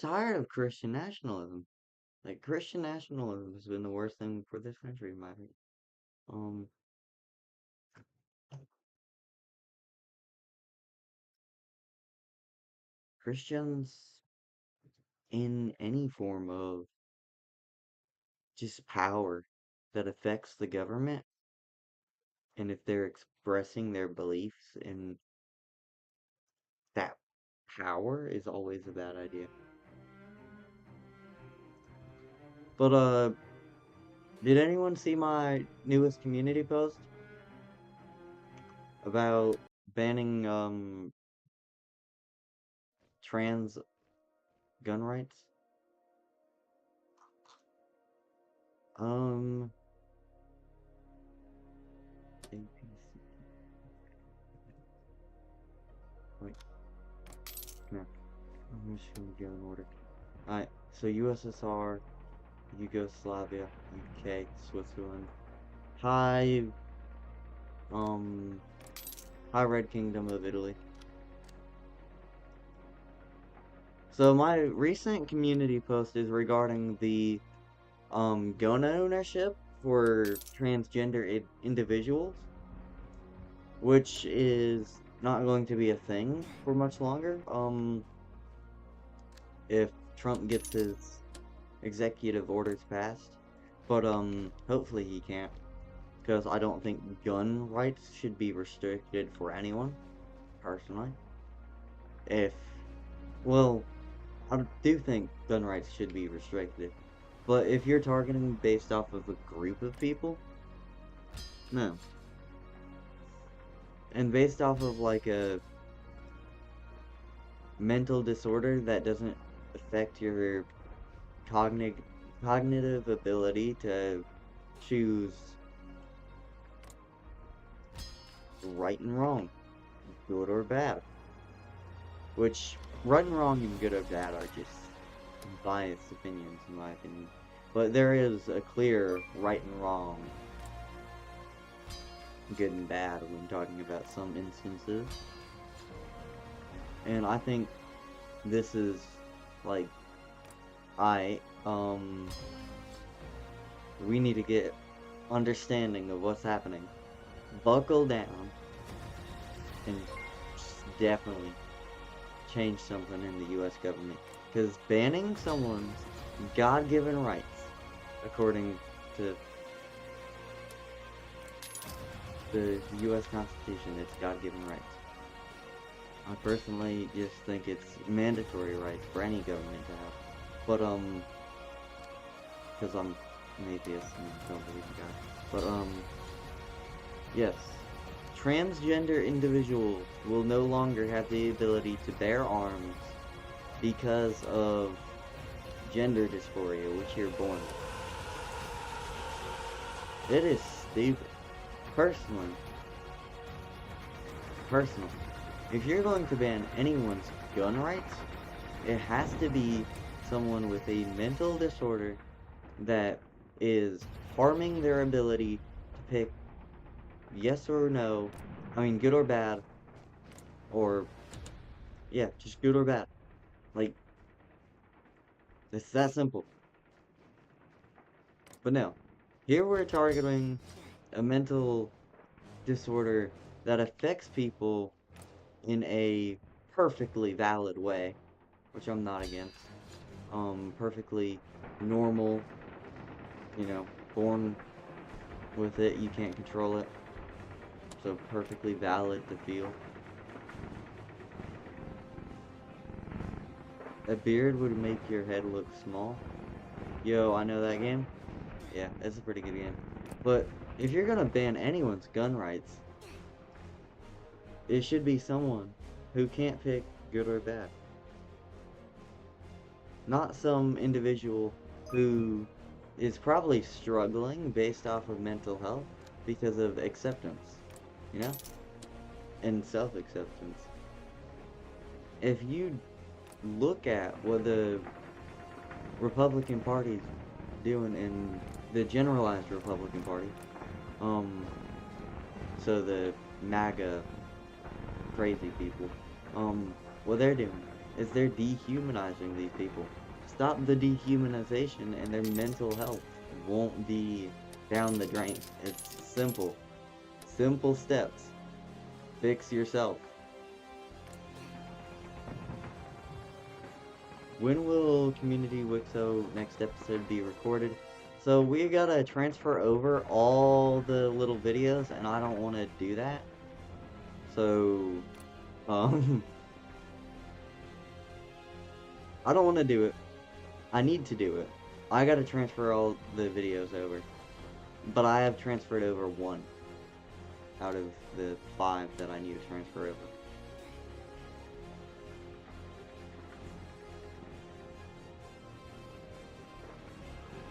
tired of Christian nationalism. Like, Christian nationalism has been the worst thing for this country, in my opinion. Um, Christians in any form of just power that affects the government, and if they're expressing their beliefs in that power, is always a bad idea. But, did anyone see my newest community post about banning, trans gun rights? Um, APC. Wait, come here. I'm just gonna go in order. Alright, so USSR, Yugoslavia, UK, Switzerland, High, um, High Red Kingdom of Italy. So my recent community post is regarding the, gun ownership for transgender individuals, which is not going to be a thing for much longer. If Trump gets his executive orders passed. But hopefully he can't, because I don't think gun rights should be restricted for anyone, personally. If, well, I do think gun rights should be restricted, but if you're targeting based off of a group of people, no. And based off of like a mental disorder that doesn't affect your cognitive cognitive ability to choose right and wrong, good or bad. Which, right and wrong and good or bad are just biased opinions, in my opinion. But there is a clear right and wrong, good and bad when talking about some instances. And I think this is, like, we need to get understanding of what's happening. Buckle down and definitely change something in the US government. Because banning someone's God-given rights, according to the US Constitution, it's God-given rights. I personally just think it's mandatory rights for any government to have. But, because I'm an atheist and don't believe in God. But, yes. Transgender individuals will no longer have the ability to bear arms because of gender dysphoria, which you're born with. It is stupid. Personally, if you're going to ban anyone's gun rights, it has to be someone with a mental disorder that is harming their ability to pick yes or no, I mean good or bad, or yeah, just good or bad. Like, it's that simple. But no, here we're targeting a mental disorder that affects people in a perfectly valid way, which I'm not against. Perfectly normal, you know, born with it, you can't control it. So perfectly valid to feel. A beard would make your head look small. Yo, I know that game. Yeah, it's a pretty good game. But if you're gonna ban anyone's gun rights, it should be someone who can't pick good or bad. Not some individual who is probably struggling based off of mental health because of acceptance, you know? And self-acceptance. If you look at what the Republican Party's doing in the generalized Republican Party, so the MAGA crazy people, what they're doing. is they're dehumanizing these people. Stop the dehumanization and their mental health won't be down the drain. It's simple. Simple steps. Fix yourself. When will Community Wixo next episode be recorded? So we gotta transfer over all the little videos, and I don't want to do that. So, I don't want to do it. I need to do it. I gotta transfer all the videos over. But I have transferred over 1 out of the 5 that I need to transfer over.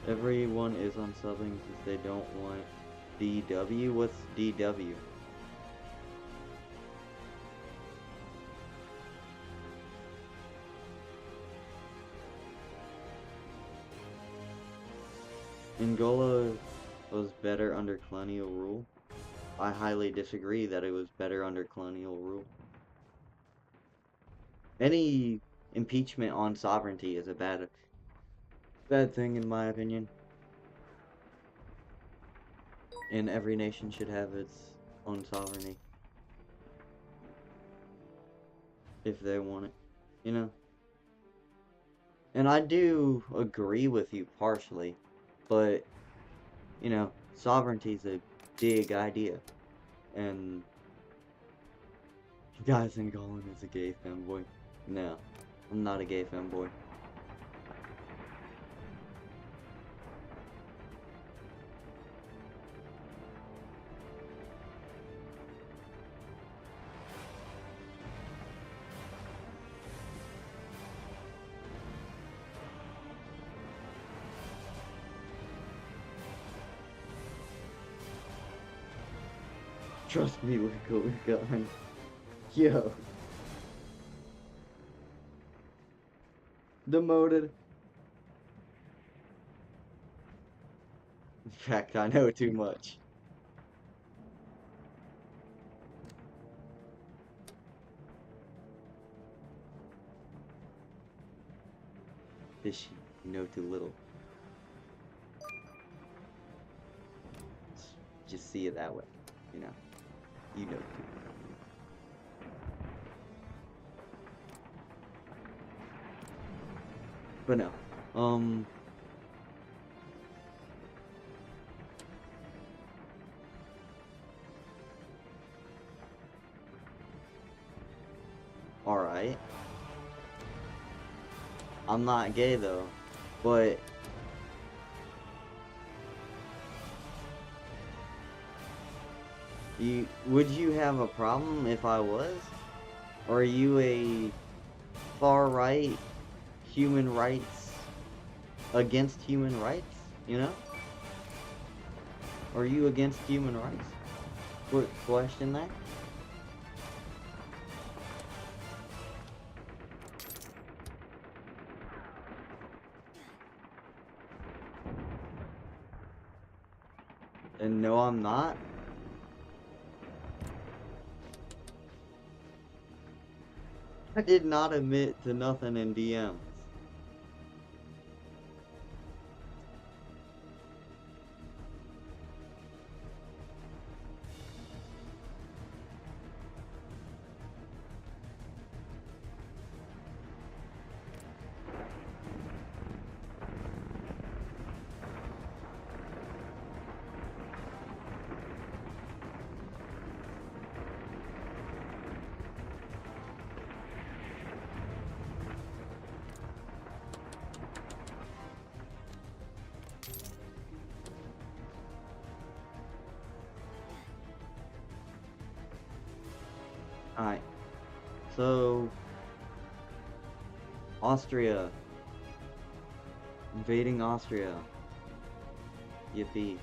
Everyone is unsubbing because they don't want DW. What's DW? Angola was better under colonial rule. I highly disagree that it was better under colonial rule. Any impeachment on sovereignty is a bad thing in my opinion. And every nation should have its own sovereignty. If they want it, you know? And I do agree with you partially, but, you know, sovereignty's a big idea. And guys in Golan is a gay femboy. No, I'm not a gay femboy. Trust me, we're going. Yo. Demoted. In fact, I know too much. Fishy, you know too little. Just see it that way, you know. You know too. But no. Alright. I'm not gay though, but would you have a problem if I was? Or are you a far right human rights against human rights, you know? Are you against human rights? Question that. And no, I'm not. I did not admit to nothing in DMs. Alright. So Austria. Invading Austria. Yippee.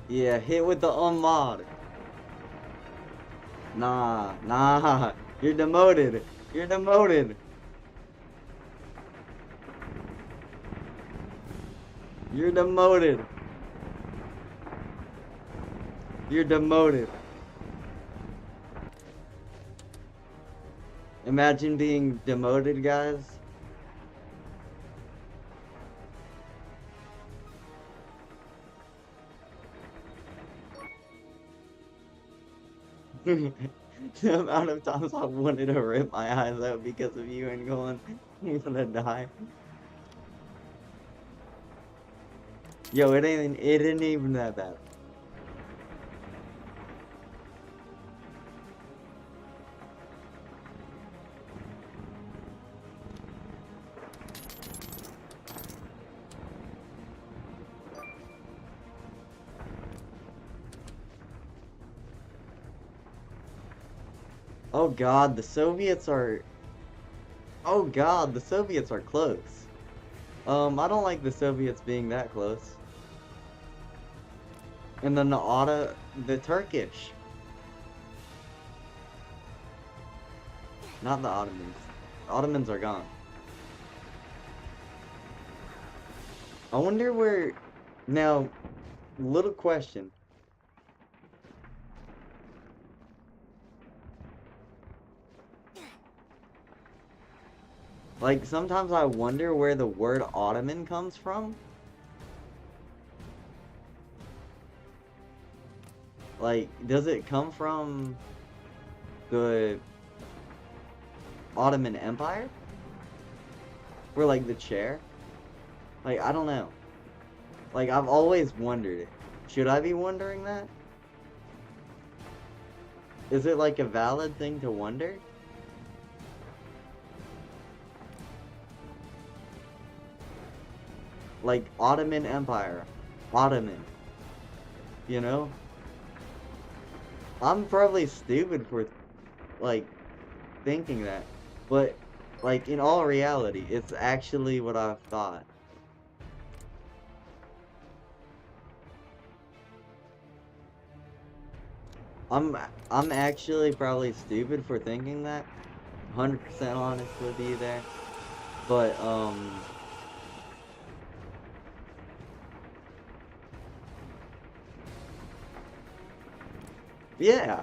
Yeah, hit with the unmod. Nah. You're demoted. You're demoted. You're demoted. You're demoted. Imagine being demoted, guys. The amount of times I wanted to rip my eyes out because of you and going, you're gonna die. Yo, it ain't even that bad. Oh God, the Soviets are. Oh God, the Soviets are close. I don't like the Soviets being that close. And then the Turkish, not the Ottomans. Ottomans are gone. I wonder where. Now, little question. Like, sometimes I wonder where the word Ottoman comes from. Like, does it come from the Ottoman Empire? Or like the chair? Like, I don't know. Like, I've always wondered it. Should I be wondering that? Is it like a valid thing to wonder? Like, Ottoman Empire. Ottoman. You know? I'm probably stupid for, like, thinking that. But, like, in all reality, it's actually what I've thought. I'm I'm actually probably stupid for thinking that. 100% honest with you there. But yeah.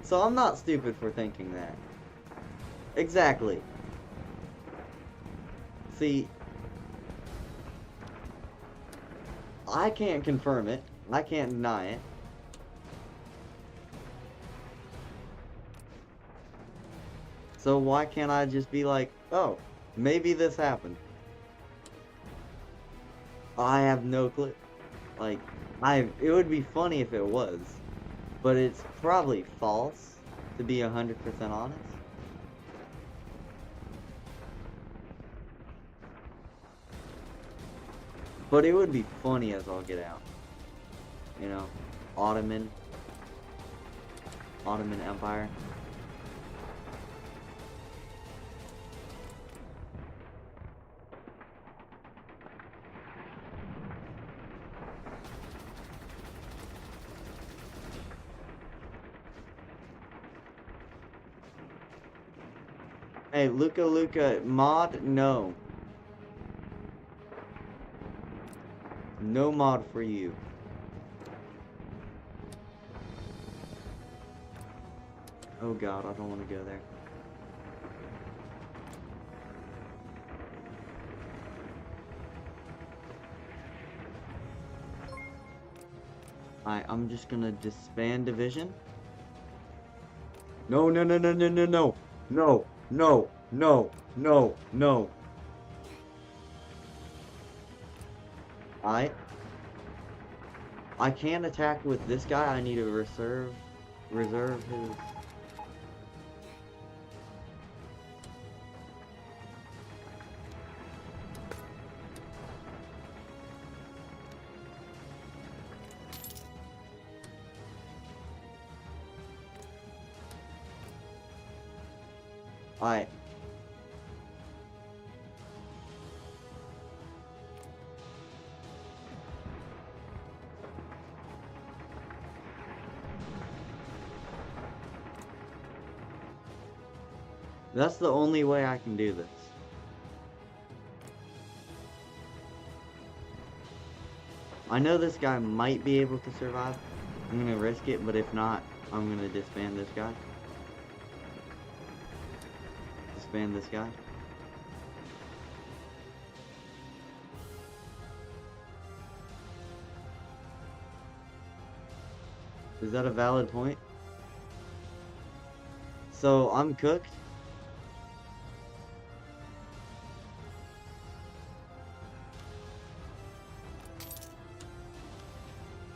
So I'm not stupid for thinking that. Exactly. See, I can't confirm it. I can't deny it. So why can't I just be like, oh, maybe this happened? I have no clue. Like, it would be funny if it was, but it's probably false, to be 100% honest. But it would be funny as all get out. You know, Ottoman Empire. Hey, Luca, mod, no. No mod for you. Oh God, I don't want to go there. I'm just gonna disband division. No, no, no, no, no, no, no. No, no, no, no, no. I can't attack with this guy. I need to reserve his. Alright. That's the only way I can do this. I know this guy might be able to survive. I'm gonna risk it, but if not, I'm gonna disband this guy. expand this guy. Is that a valid point? So I'm cooked.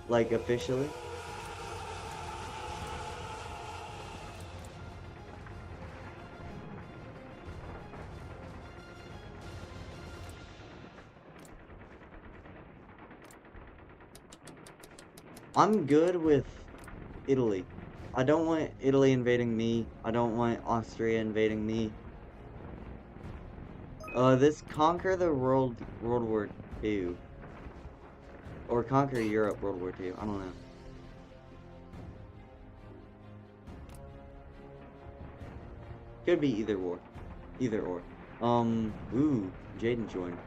Like officially. I'm good with Italy. I don't want Italy invading me. I don't want Austria invading me. This conquer the World War II. Or conquer Europe World War II. I don't know. Could be either war. Either or. Ooh, Jaden joined.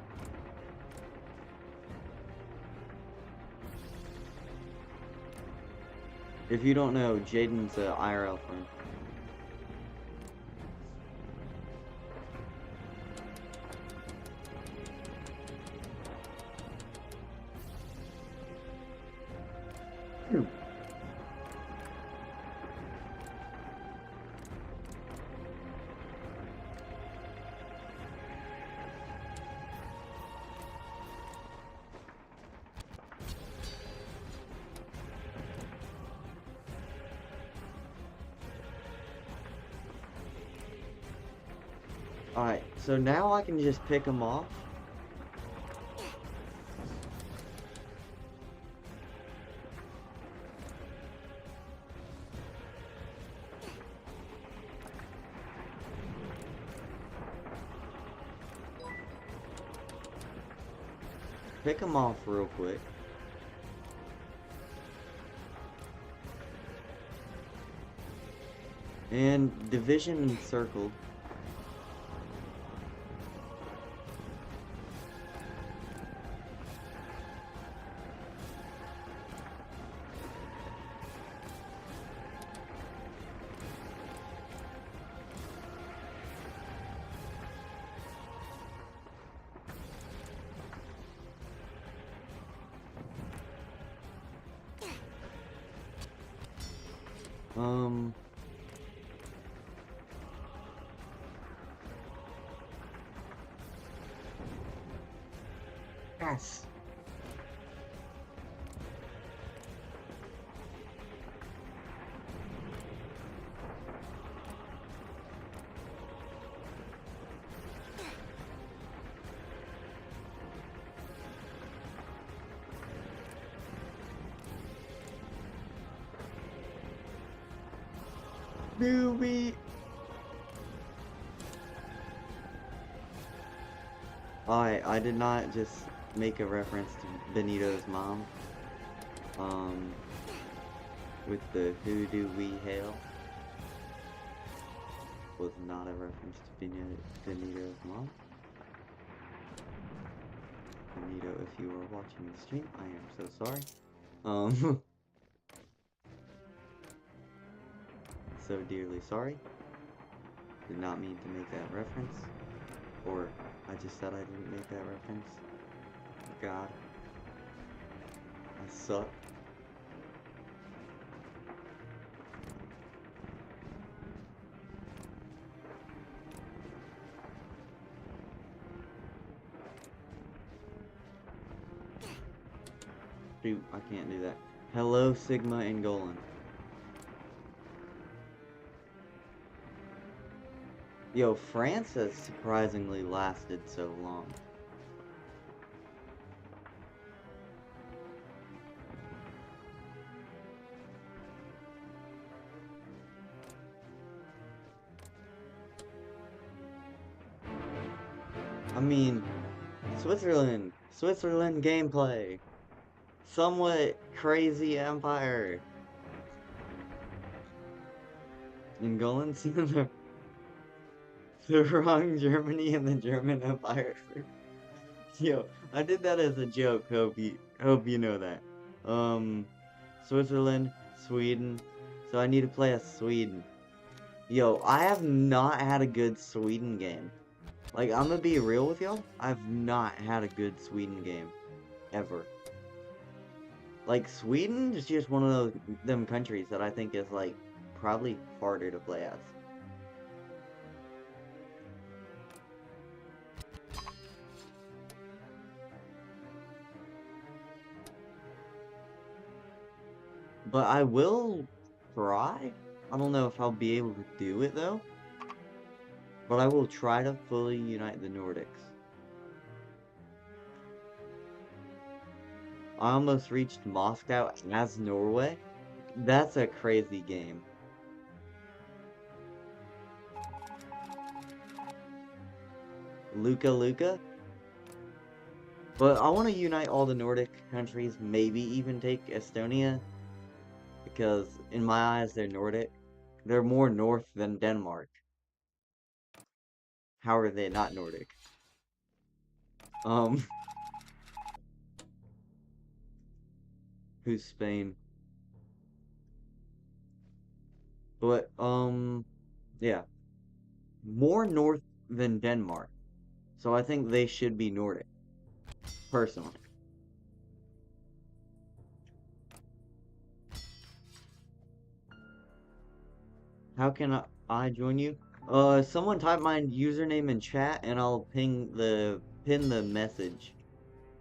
If you don't know, Jaden's a IRL friend. Alright, so now I can just pick them off. Pick them off real quick. And division circle. Yes. Newbie. I did not just make a reference to Benito's mom. With the Who Do We Hail. Was not a reference to Benito's mom. Benito, if you are watching the stream, I am so sorry. So dearly sorry. Did not mean to make that reference. Or, I just said I didn't make that reference. God. I suck. Shoot, I can't do that. Hello, Sigma and Golan. Yo, France has surprisingly lasted so long. I mean, Switzerland gameplay. Somewhat crazy empire. And Golan's the wrong Germany and the German Empire. Yo, I did that as a joke. Hope you know that. Switzerland, Sweden. So I need to play as Sweden. Yo, I have not had a good Sweden game. Like, I'm gonna be real with y'all. I've not had a good Sweden game. Ever. Like, Sweden is just one of them countries that I think is, like, probably harder to play as. But I will try. I don't know if I'll be able to do it, though. But I will try to fully unite the Nordics. I almost reached Moscow as Norway. That's a crazy game. Luka Luka? But I want to unite all the Nordic countries, maybe even take Estonia. Because in my eyes, they're Nordic. They're more north than Denmark. How are they not Nordic? Um, who's Spain? But, yeah. More north than Denmark. So I think they should be Nordic. Personally. How can I join you? Someone type my username in chat and I'll pin the message.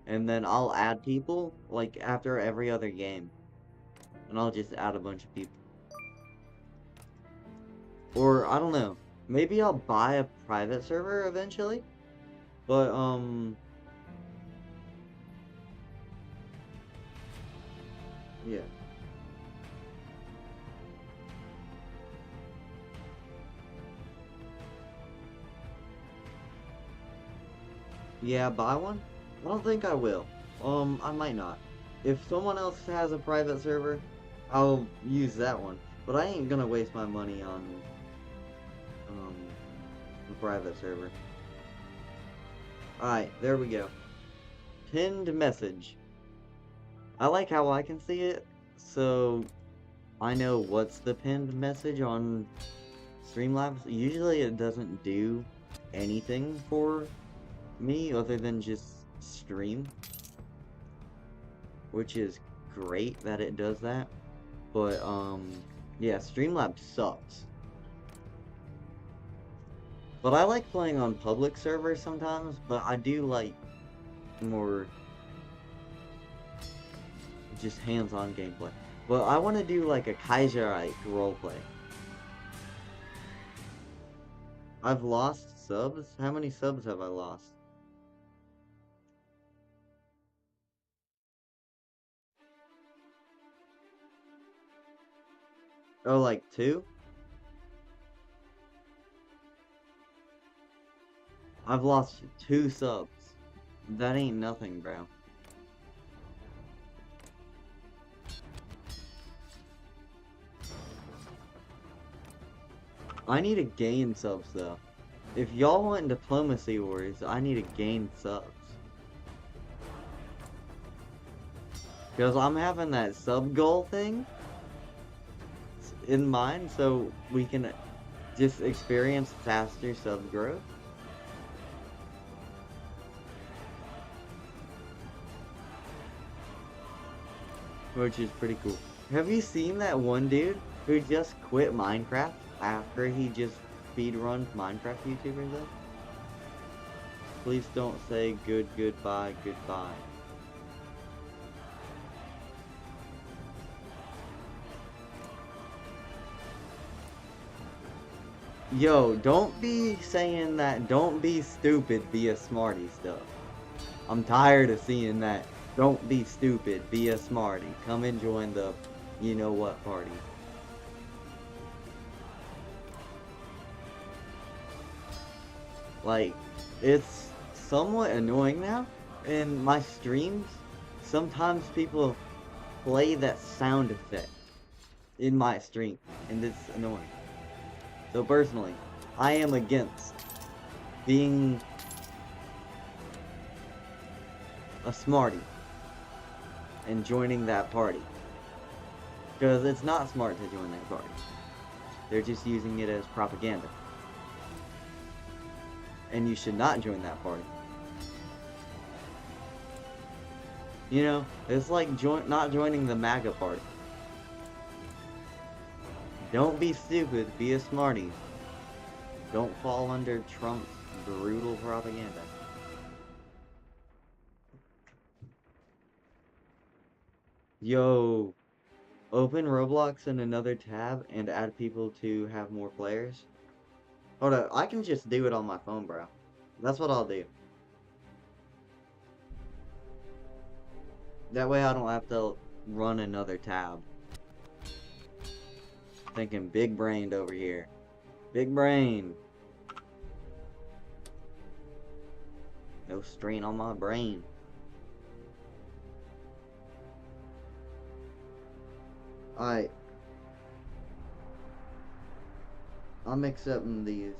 And then I'll add people, like, after every other game. And I'll just add a bunch of people. Or, I don't know. Maybe I'll buy a private server eventually. But, yeah. Yeah, buy one? I don't think I will. I might not. If someone else has a private server, I'll use that one. But I ain't gonna waste my money on, um, a private server. Alright, there we go. Pinned message. I like how I can see it, so I know what's the pinned message on Streamlabs. Usually it doesn't do anything for me other than just stream, which is great that it does that. But yeah, Streamlabs sucks. But I like playing on public servers sometimes, but I do like more just hands-on gameplay. Well, I want to do like a Kaiserreich roleplay. I've lost subs? How many subs have I lost? Oh, like 2? I've lost 2 subs. That ain't nothing, bro. I need to gain subs, though. If y'all want Diplomacy Wars, I need to gain subs. Because I'm having that sub goal thing in mind, so we can just experience faster sub growth. Which is pretty cool. Have you seen that one dude who just quit Minecraft after he just speedruns Minecraft YouTubers though? Please don't say goodbye. Yo, don't be saying that don't be stupid, be a smarty stuff. I'm tired of seeing that. Don't be stupid, be a smarty. Come and join the you know what party. Like, it's somewhat annoying now. In my streams, sometimes people play that sound effect in my stream, and it's annoying. So personally, I am against being a smarty and joining that party. Because it's not smart to join that party. They're just using it as propaganda. And you should not join that party. You know, it's like not joining the MAGA party. Don't be stupid, be a smarty. Don't fall under Trump's brutal propaganda. Yo, open Roblox in another tab and add people to have more players. Hold up, I can just do it on my phone, bro. That's what I'll do. That way I don't have to run another tab. Thinking big brained over here. Big brain. No strain on my brain. Alright. I'm accepting these.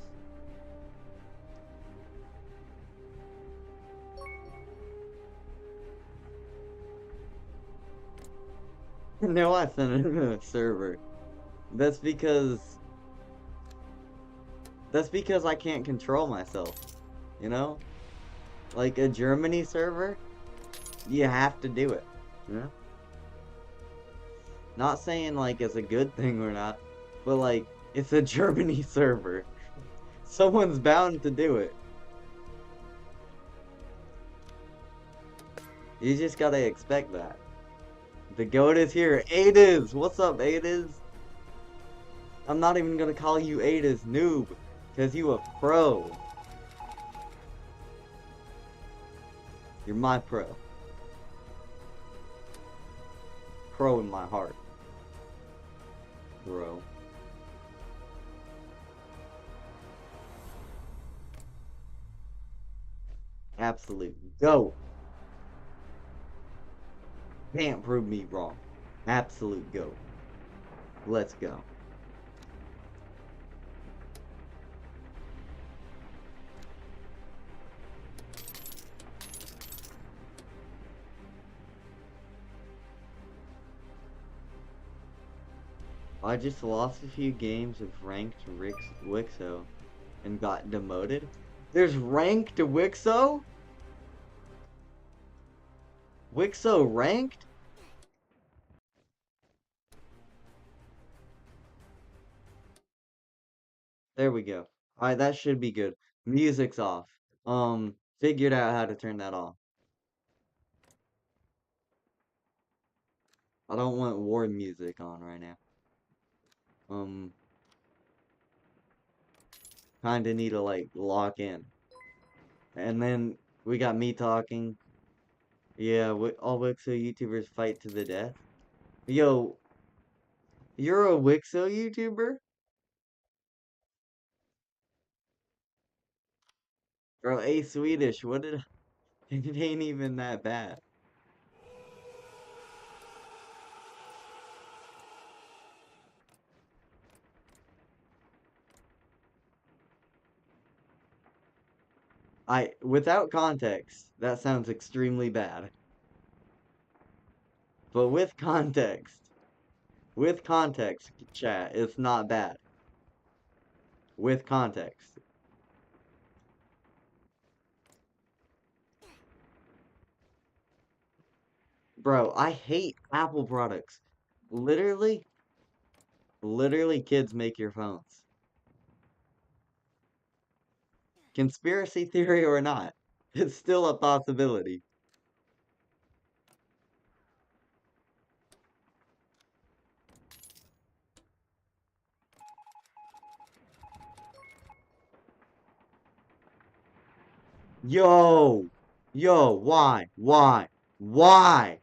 No, I sent it to a server. That's because I can't control myself. You know? Like a Germany server, you have to do it. You know? Not saying like it's a good thing or not, but like it's a Germany server. Someone's bound to do it. You just gotta expect that. The goat is here. Adiz! What's up, Adiz? I'm not even gonna call you Adiz noob, cause you a pro. You're my pro. Pro in my heart. Bro. Absolute goat. Can't prove me wrong. Absolute goat. Let's go. I just lost a few games of ranked Wixo and got demoted. There's ranked Wixo? Wixo ranked? There we go. Alright, that should be good. Music's off. Figured out how to turn that off. I don't want war music on right now. Kinda need to like lock in. And then we got me talking. Yeah, all Wixo YouTubers fight to the death. Yo, you're a Wixo YouTuber? Bro, A Swedish, what did it ain't even that bad. Without context, that sounds extremely bad. But with context, chat, it's not bad. With context. Bro, I hate Apple products. Literally, kids make your phones. Conspiracy theory or not, it's still a possibility. Yo! Yo, why? Why? Why?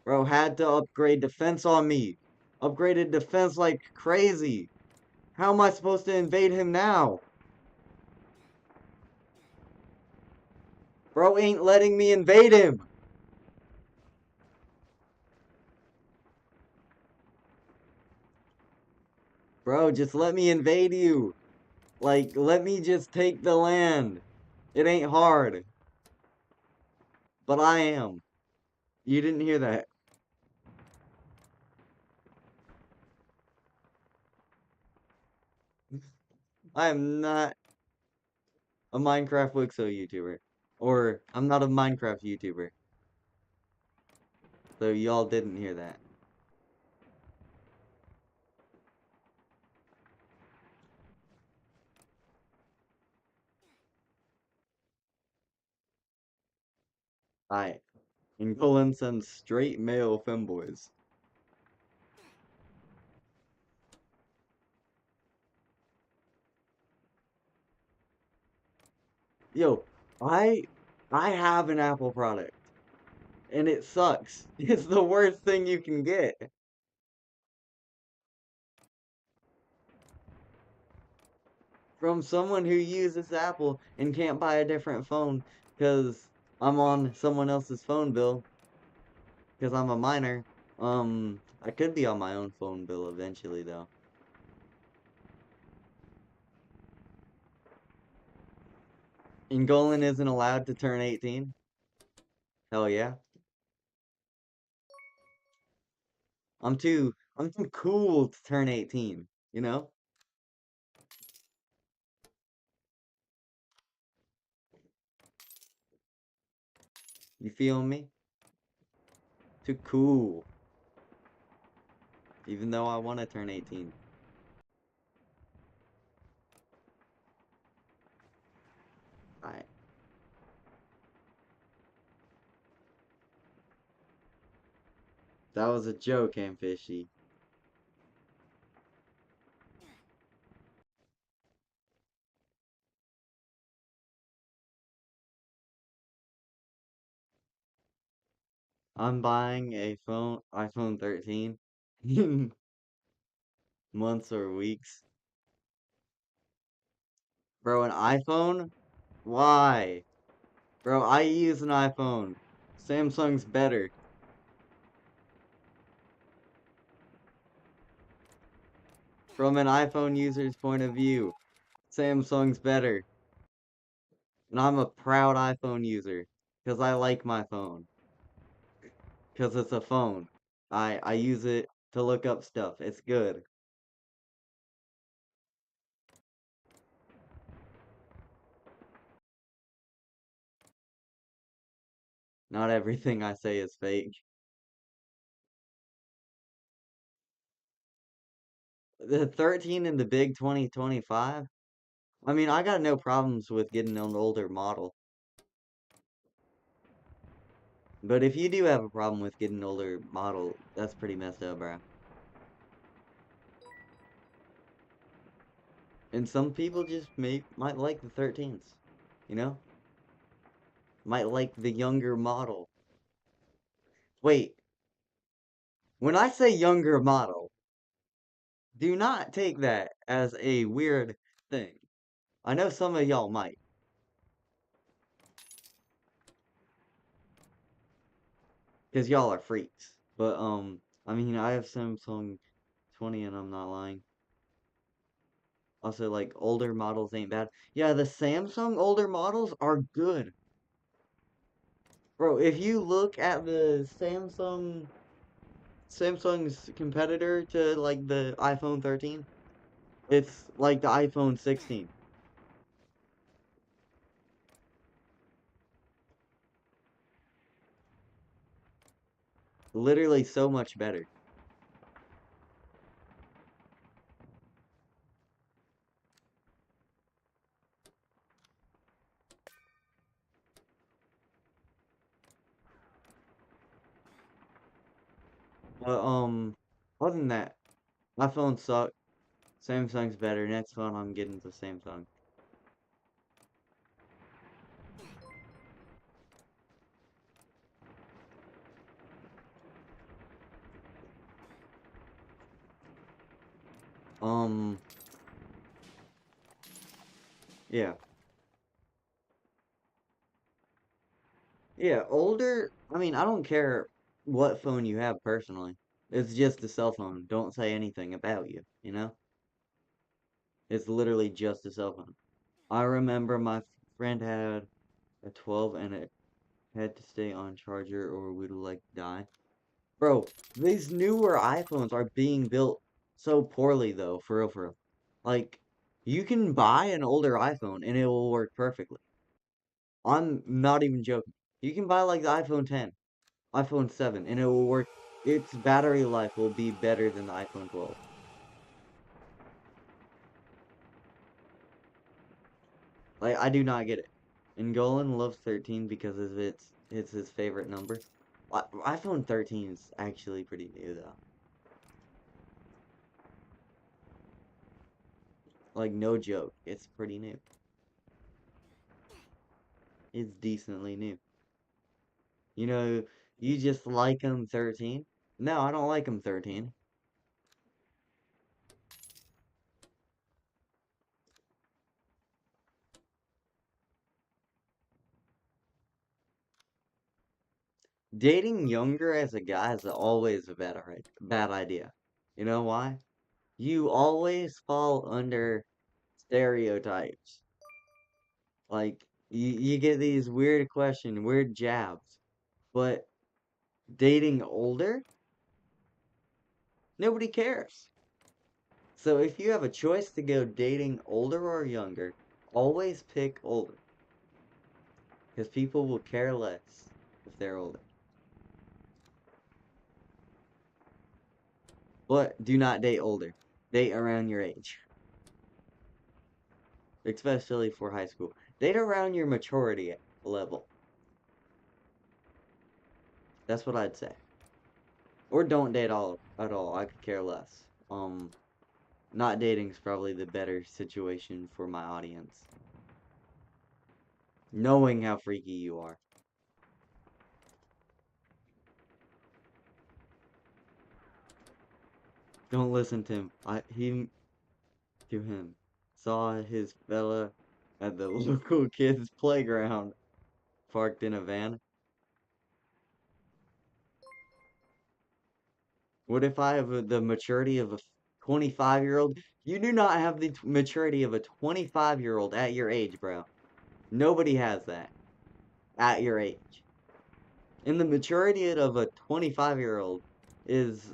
Bro, had to upgrade defense on me. Upgraded defense like crazy. How am I supposed to invade him now? Bro ain't letting me invade him. Bro, just let me invade you. Like, let me just take the land. It ain't hard. But I am. You didn't hear that. I am not a Minecraft Wixo YouTuber. Or, I'm not a Minecraft YouTuber. So y'all didn't hear that. Alright. And pulling some straight male femboys. Yo, I I have an Apple product. And it sucks. It's the worst thing you can get. From someone who uses Apple and can't buy a different phone because I'm on someone else's phone bill because I'm a minor. I could be on my own phone bill eventually though. And Golan isn't allowed to turn 18. Hell yeah. I'm too cool to turn 18, you know? You feel me? Too cool. Even though I want to turn 18. Alright. That was a joke, Fishy. I'm buying a iPhone 13 in months or weeks. Bro, an iPhone? Why? Bro, I use an iPhone. Samsung's better. From an iPhone user's point of view, Samsung's better. And I'm a proud iPhone user. Because I like my phone. Because it's a phone. I use it to look up stuff. It's good. Not everything I say is fake. The 13 and the big 2025? I mean, I got no problems with getting an older model. But if you do have a problem with getting an older model, that's pretty messed up, bro. And some people just might like the 13s, you know? Might like the younger model. Wait, when I say younger model, do not take that as a weird thing. I know some of y'all might, because y'all are freaks. But, I mean, I have Samsung 20 and I'm not lying. Also, like, older models ain't bad. Yeah, the Samsung older models are good. Bro, if you look at the Samsung's competitor to like the iPhone 13, it's like the iPhone 16. Literally so much better. But other than that, my phone suck. Samsung's better. Next phone I'm getting to Samsung. Um yeah. Yeah, older, I mean, I don't care what phone you have personally. It's just a cell phone. Don't say anything about you, you know? It's literally just a cell phone. I remember my friend had a 12 and it had to stay on charger or we'd like die. Bro, these newer iPhones are being built so poorly though, for real, for real. Like, You can buy an older iPhone and it will work perfectly. I'm not even joking. You can buy like the iPhone 10, iPhone 7, and it will work. Its battery life will be better than the iPhone 12. Like, I do not get it. And Golan loves 13 because of it's his favorite number. iPhone 13 is actually pretty new though. Like, no joke, it's pretty new. It's decently new. You know, you just like him 13? No, I don't like him 13. Dating younger as a guy is always a bad idea. You know why? You always fall under stereotypes. Like, you get these weird questions, weird jabs. But dating older, nobody cares. So if you have a choice to go dating older or younger, always pick older. Because people will care less if they're older. But do not date older. Date around your age. Especially for high school. Date around your maturity level. That's what I'd say. Or don't date all at all. I could care less. Not dating is probably the better situation for my audience. Knowing how freaky you are. Don't listen to him. To him. Saw his fella at the local kids playground parked in a van. What if I have the maturity of a 25-year-old? You do not have the maturity of a 25-year-old at your age, bro. Nobody has that at your age. And the maturity of a 25-year-old is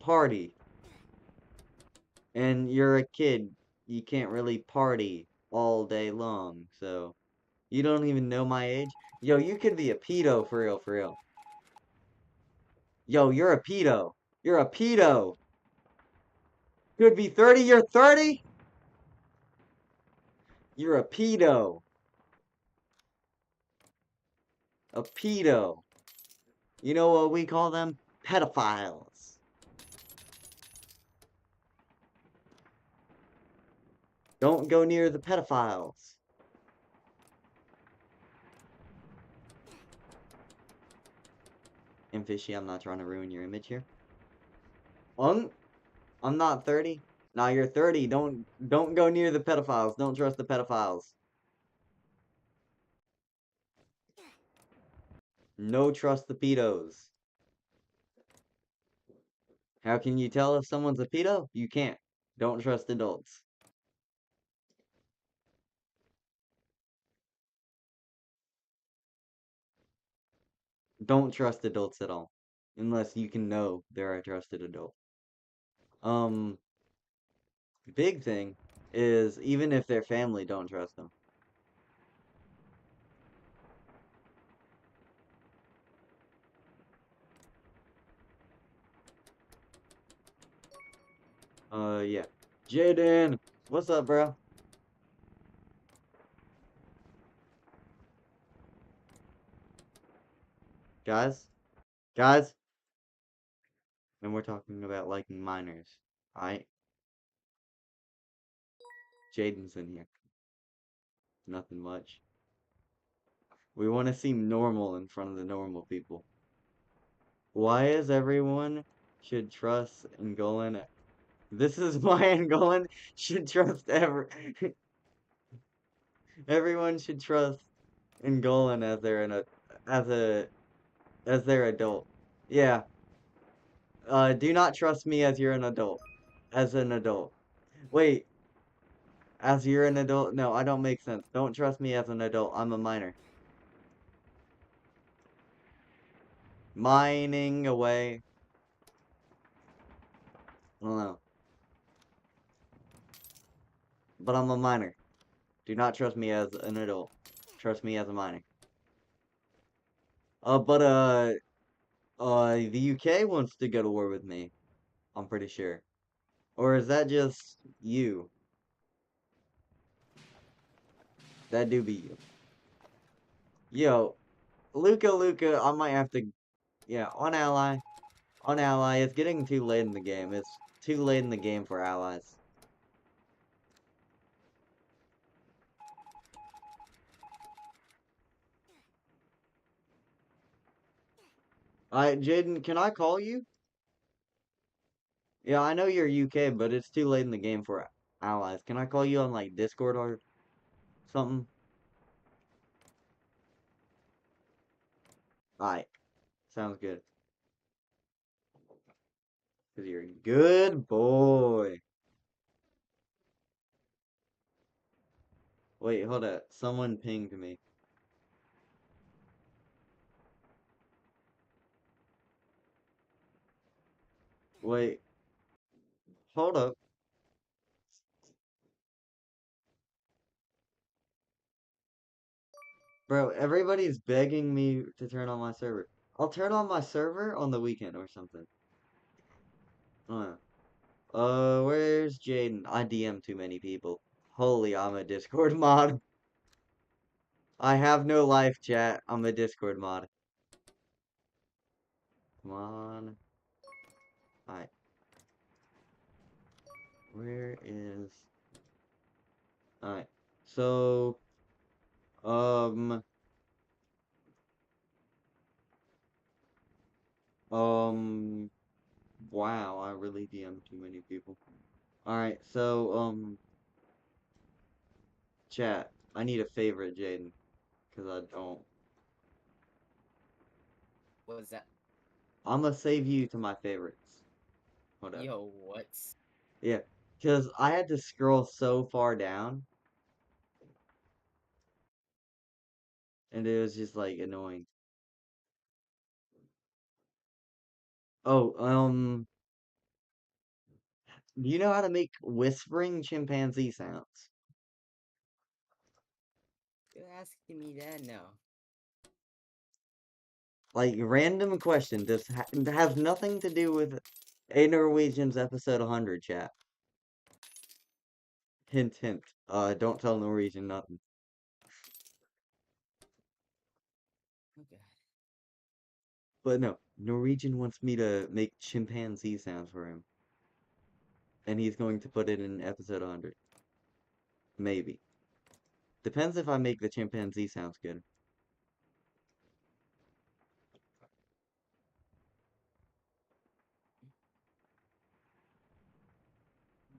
party. And you're a kid. You can't really party all day long. So, you don't even know my age? Yo, you could be a pedo for real, for real. Yo, you're a pedo. You're a pedo. Could be 30, you're 30? You're a pedo. A pedo. You know what we call them? Pedophiles. Don't go near the pedophiles. And Fishy, I'm not trying to ruin your image here. I'm not 30. Nah, you're 30. Don't go near the pedophiles. Don't trust the pedophiles. No trust the pedos. How can you tell if someone's a pedo? You can't. Don't trust adults. Don't trust adults at all. Unless you can know they're a trusted adult. Um, big thing is even if they're family, don't trust them. Yeah. Jaden, what's up, bro? Guys? Guys? And we're talking about liking minors. Alright? Jaden's in here. Nothing much. We want to seem normal in front of the normal people. Why is everyone should trust Angolan? This is why Angolan should trust everyone should trust Angolan as as a as their adult. Yeah. Do not trust me as you're an adult. As an adult. Wait, as you're an adult? No, I don't make sense. Don't trust me as an adult. I'm a minor. Mining away. I don't know. but I'm a minor. Do not trust me as an adult. Trust me as a minor. But the UK wants to go to war with me. I'm pretty sure. Or is that just you? That do be you. Yo, Luca, I might have to, yeah, on ally. On ally, it's getting too late in the game. It's too late in the game for allies. Alright, Jaden, can I call you? Yeah, I know you're UK, but it's too late in the game for allies. Can I call you on, like, Discord or something? Alright, sounds good. Because you're a good boy. Wait, hold up. Someone pinged me. Wait, hold up. Bro, everybody's begging me to turn on my server. I'll turn on my server on the weekend or something. Uh, where's Jaden? I DM too many people. Holy, I'm a Discord mod. I have no life, chat. I'm a Discord mod. Come on. Alright. Where is... Alright. So, um... Um... Wow, I really DM too many people. Alright, so, chat. I need a favorite, Jaden. Because I don't. What was that? I'm gonna save you to my favorites. Hold up. Yo, what? Yeah, because I had to scroll so far down, and it was just, like, annoying. Oh, do you know how to make whispering chimpanzee sounds? You're asking me that now. Like, random question. This has nothing to do with A Norwegian's episode 100, chat. Hint, hint. Don't tell Norwegian nothing. Okay. But no, Norwegian wants me to make chimpanzee sounds for him. And he's going to put it in episode 100. Maybe. Depends if I make the chimpanzee sounds good.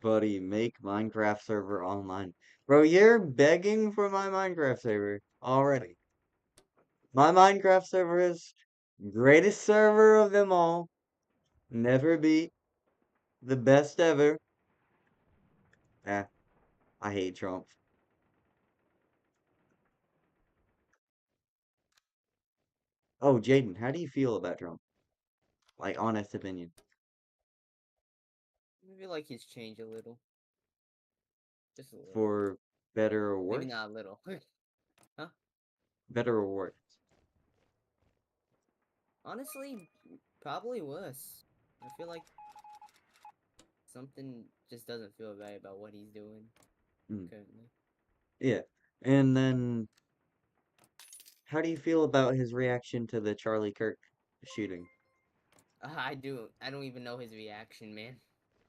Buddy, make Minecraft server online. Bro, you're begging for my Minecraft server already. My Minecraft server is greatest server of them all. Never beat. The best ever. Ah, I hate Trump. Oh, Jaden, how do you feel about Trump? Like, honest opinion. I feel like he's changed a little. Just a little. For better or Maybe worse? not a little. Huh? Better or worse? Honestly, probably worse. I feel like something just doesn't feel right about what he's doing Mm, currently. yeah. And then, how do you feel about his reaction to the Charlie Kirk shooting? I do. I don't even know his reaction, man.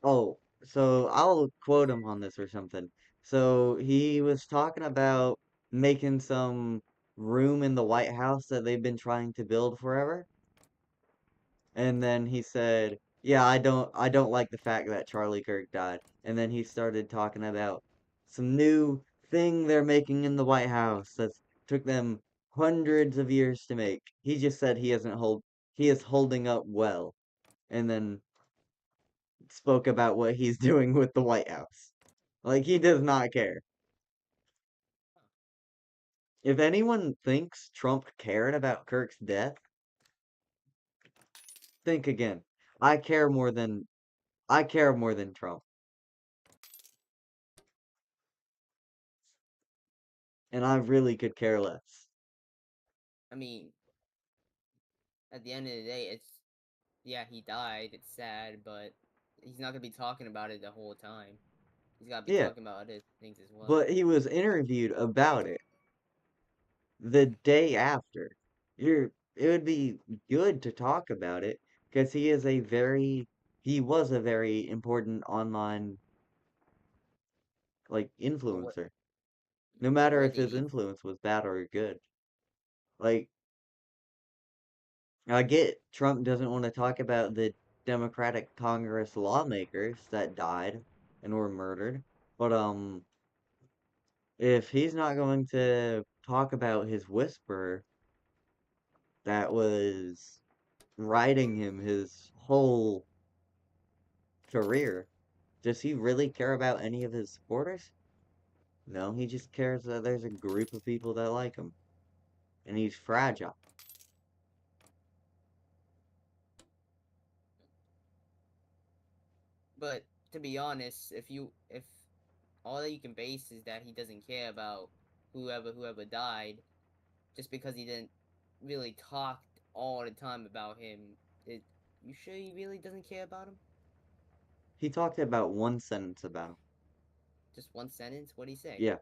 Oh, so I'll quote him on this or something. So he was talking about making some room in the White House that they've been trying to build forever. And then he said, "Yeah, I don't like the fact that Charlie Kirk died." And then he started talking about some new thing they're making in the White House that took them hundreds of years to make. He just said he is holding up well. And then spoke about what he's doing with the White House. Like, he does not care. If anyone thinks Trump cared about Kirk's death, think again. I care more than I care more than Trump. and I really could care less. I mean, at the end of the day, it's yeah, he died. It's sad, but he's not gonna be talking about it the whole time. He's gotta be Yeah, talking about other things as well. but he was interviewed about it the day after. It would be good to talk about it because he was a very important online like But what? influencer. No But matter what if did his he? influence was bad or good. Like I get Trump doesn't want to talk about the Democratic Congress lawmakers that died and were murdered, but if he's not going to talk about his whisperer that was riding him his whole career, does he really care about any of his supporters? No, he just cares that there's a group of people that like him, and he's fragile. But to be honest, if all that you can base is that he doesn't care about whoever died, just because he didn't really talk all the time about him, it you sure he really doesn't care about him? He talked about one sentence about him. Just one sentence? What'd he say? Yeah,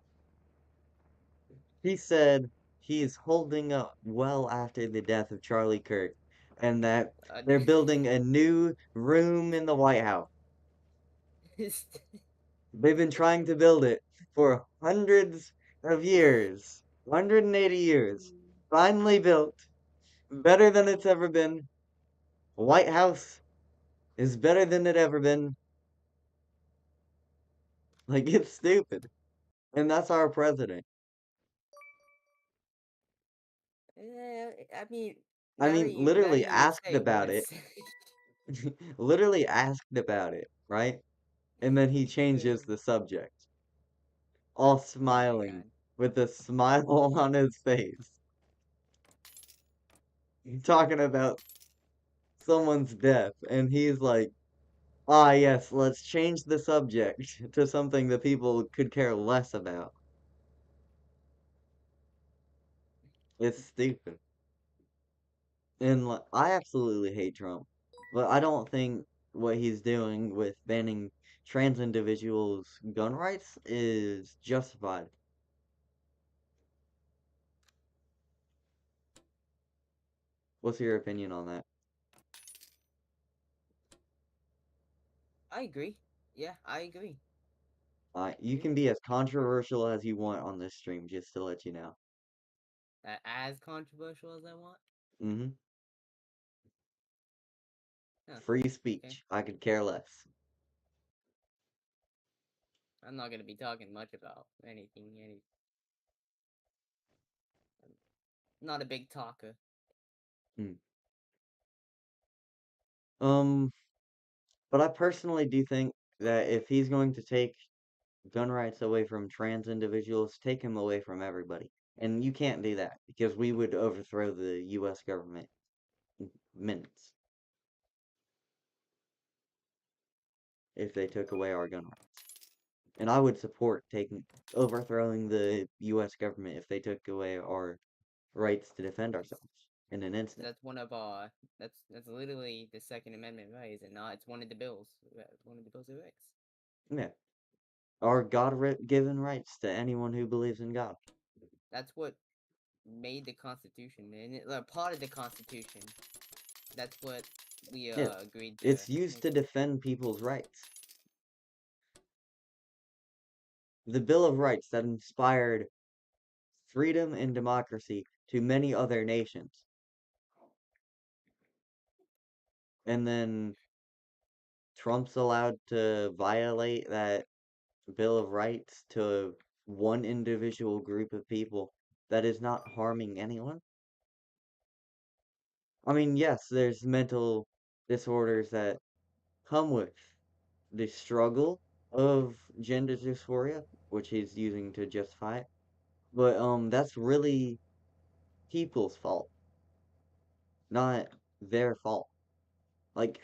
he said he is holding up well after the death of Charlie Kirk, and that Uh, they're building a new room in the White House. They've been trying to build it for hundreds of years, 180 years. Finally built, better than it's ever been. White House is better than it ever been. Like, it's stupid. And that's our president. I mean, I now that mean, you now literally you asked say about one it. sentence. Literally asked about it, right? And then he changes the subject, all Oh my smiling, god. with a smile on his face. Talking about someone's death, and he's like, ah, yes, let's change the subject to something that people could care less about. It's stupid. And like, I absolutely hate Trump, but I don't think what he's doing with banning trans individuals' gun rights is justified. What's your opinion on that? I agree. Yeah, I agree. You Yeah. can be as controversial as you want on this stream, just to let you know. As controversial as I want. Hmm. Huh. Free Okay. speech. I could care less. I'm not gonna be talking much about anything. Not a big talker. Hmm. Um, but I personally do think that if he's going to take gun rights away from trans individuals, take him away from everybody. And you can't do that because we would overthrow the US government in minutes if they took away our gun rights. And I would support taking overthrowing the US government if they took away our rights to defend That's ourselves in an instant. that's one of that's literally the Second Amendment, right? Is it not? It's one of the bills. One of the bills of rights. Yeah. Our God given rights to anyone who believes in God. That's what made the Constitution, and part of the Constitution. That's what we Yeah. agreed to It's used make. to defend people's rights. The Bill of Rights that inspired freedom and democracy to many other nations. And then Trump's allowed to violate that Bill of Rights to one individual group of people that is not harming anyone. I mean, yes, there's mental disorders that come with the struggle of gender dysphoria, which he's using to justify it. But that's really people's fault, not their fault. Like,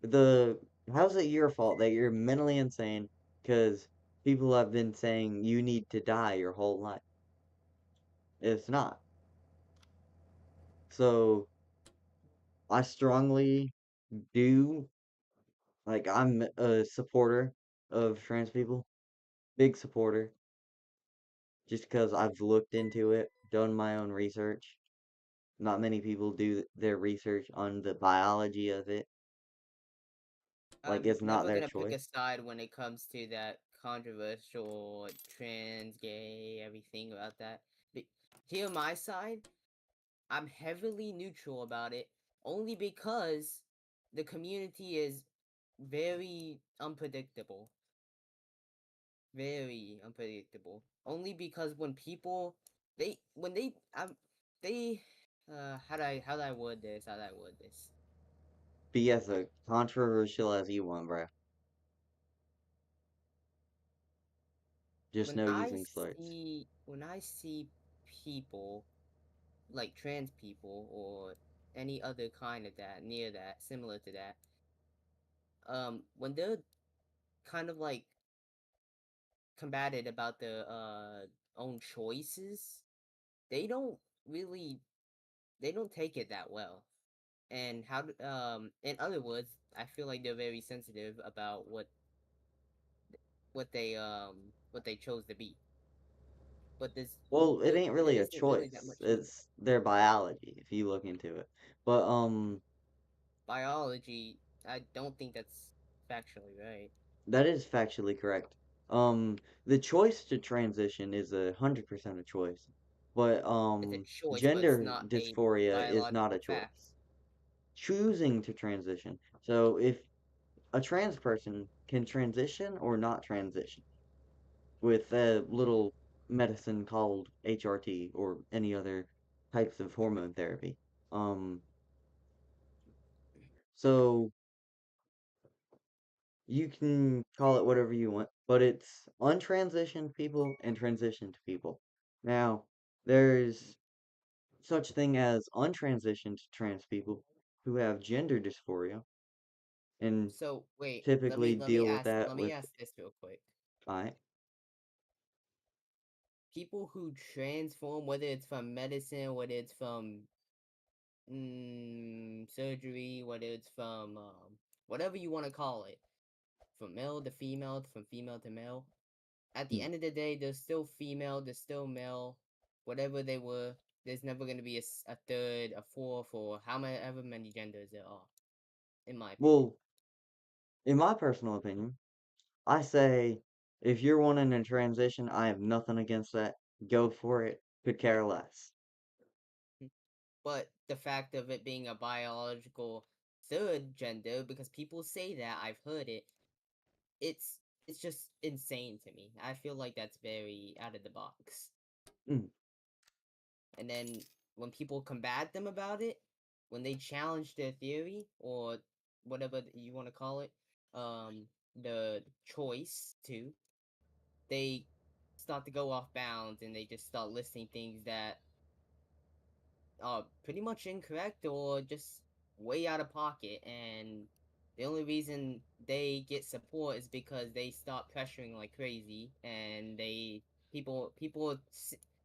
the how's it your fault that you're mentally insane? Because People have been saying you need to die your whole life. It's not. So I strongly do, like, I'm a supporter of trans people, big supporter, just because I've looked into it, done my own research. Not many people do their research on the biology of it. Like, I'm it's not never their gonna pick a choice. side when it comes to that controversial like, trans, gay, everything about that. But here, my side, I'm heavily neutral about it, only because the community is very unpredictable. Very unpredictable. Only because when people they how do I word this? How do I word this? Be as controversial as you want, bro. Just When no I using slurs. see people like trans people or any other kind of that, near that, similar to that, when they're kind of like combated about their own choices, they don't really they don't take it that well. And in other words, I feel like they're very sensitive about what they chose to be. But Well, it ain't there really a isn't really that choice. much It's their biology, if you look into it. But, biology. I don't think that's factually right. that is factually correct. The choice to transition is 100% a choice. But, It's a choice, but it's gender not a dysphoria is not a biological fact. choice. Choosing to transition. So if a trans person can transition or not transition with a little medicine called HRT or any other types of hormone therapy. Um, so you can call it whatever you want, but it's untransitioned people and transitioned people. Now, there's such thing as untransitioned trans people who have gender dysphoria and So wait, typically deal with that let me with ask this real quick. I. People who transform, whether it's from medicine, whether it's from surgery, whether it's from whatever you want to call it, from male to female, from female to male. At the Hmm. end of the day, they're still female, they're still male, whatever they were. There's never going to be a third, a fourth, or however many genders there are, in my opinion. Well, in my personal opinion, I say if you're wanting a transition, I have nothing against that. Go for it. Could care less. But the fact of it being a biological third gender, because people say that, I've heard it, it's just insane to me. I feel like that's very out of the box. Mm. And then when people combat them about it, when they challenge their theory or whatever you want to call it, the choice to, they start to go off bounds and they just start listing things that are pretty much incorrect or just way out of pocket. And the only reason they get support is because they start pressuring like crazy, and people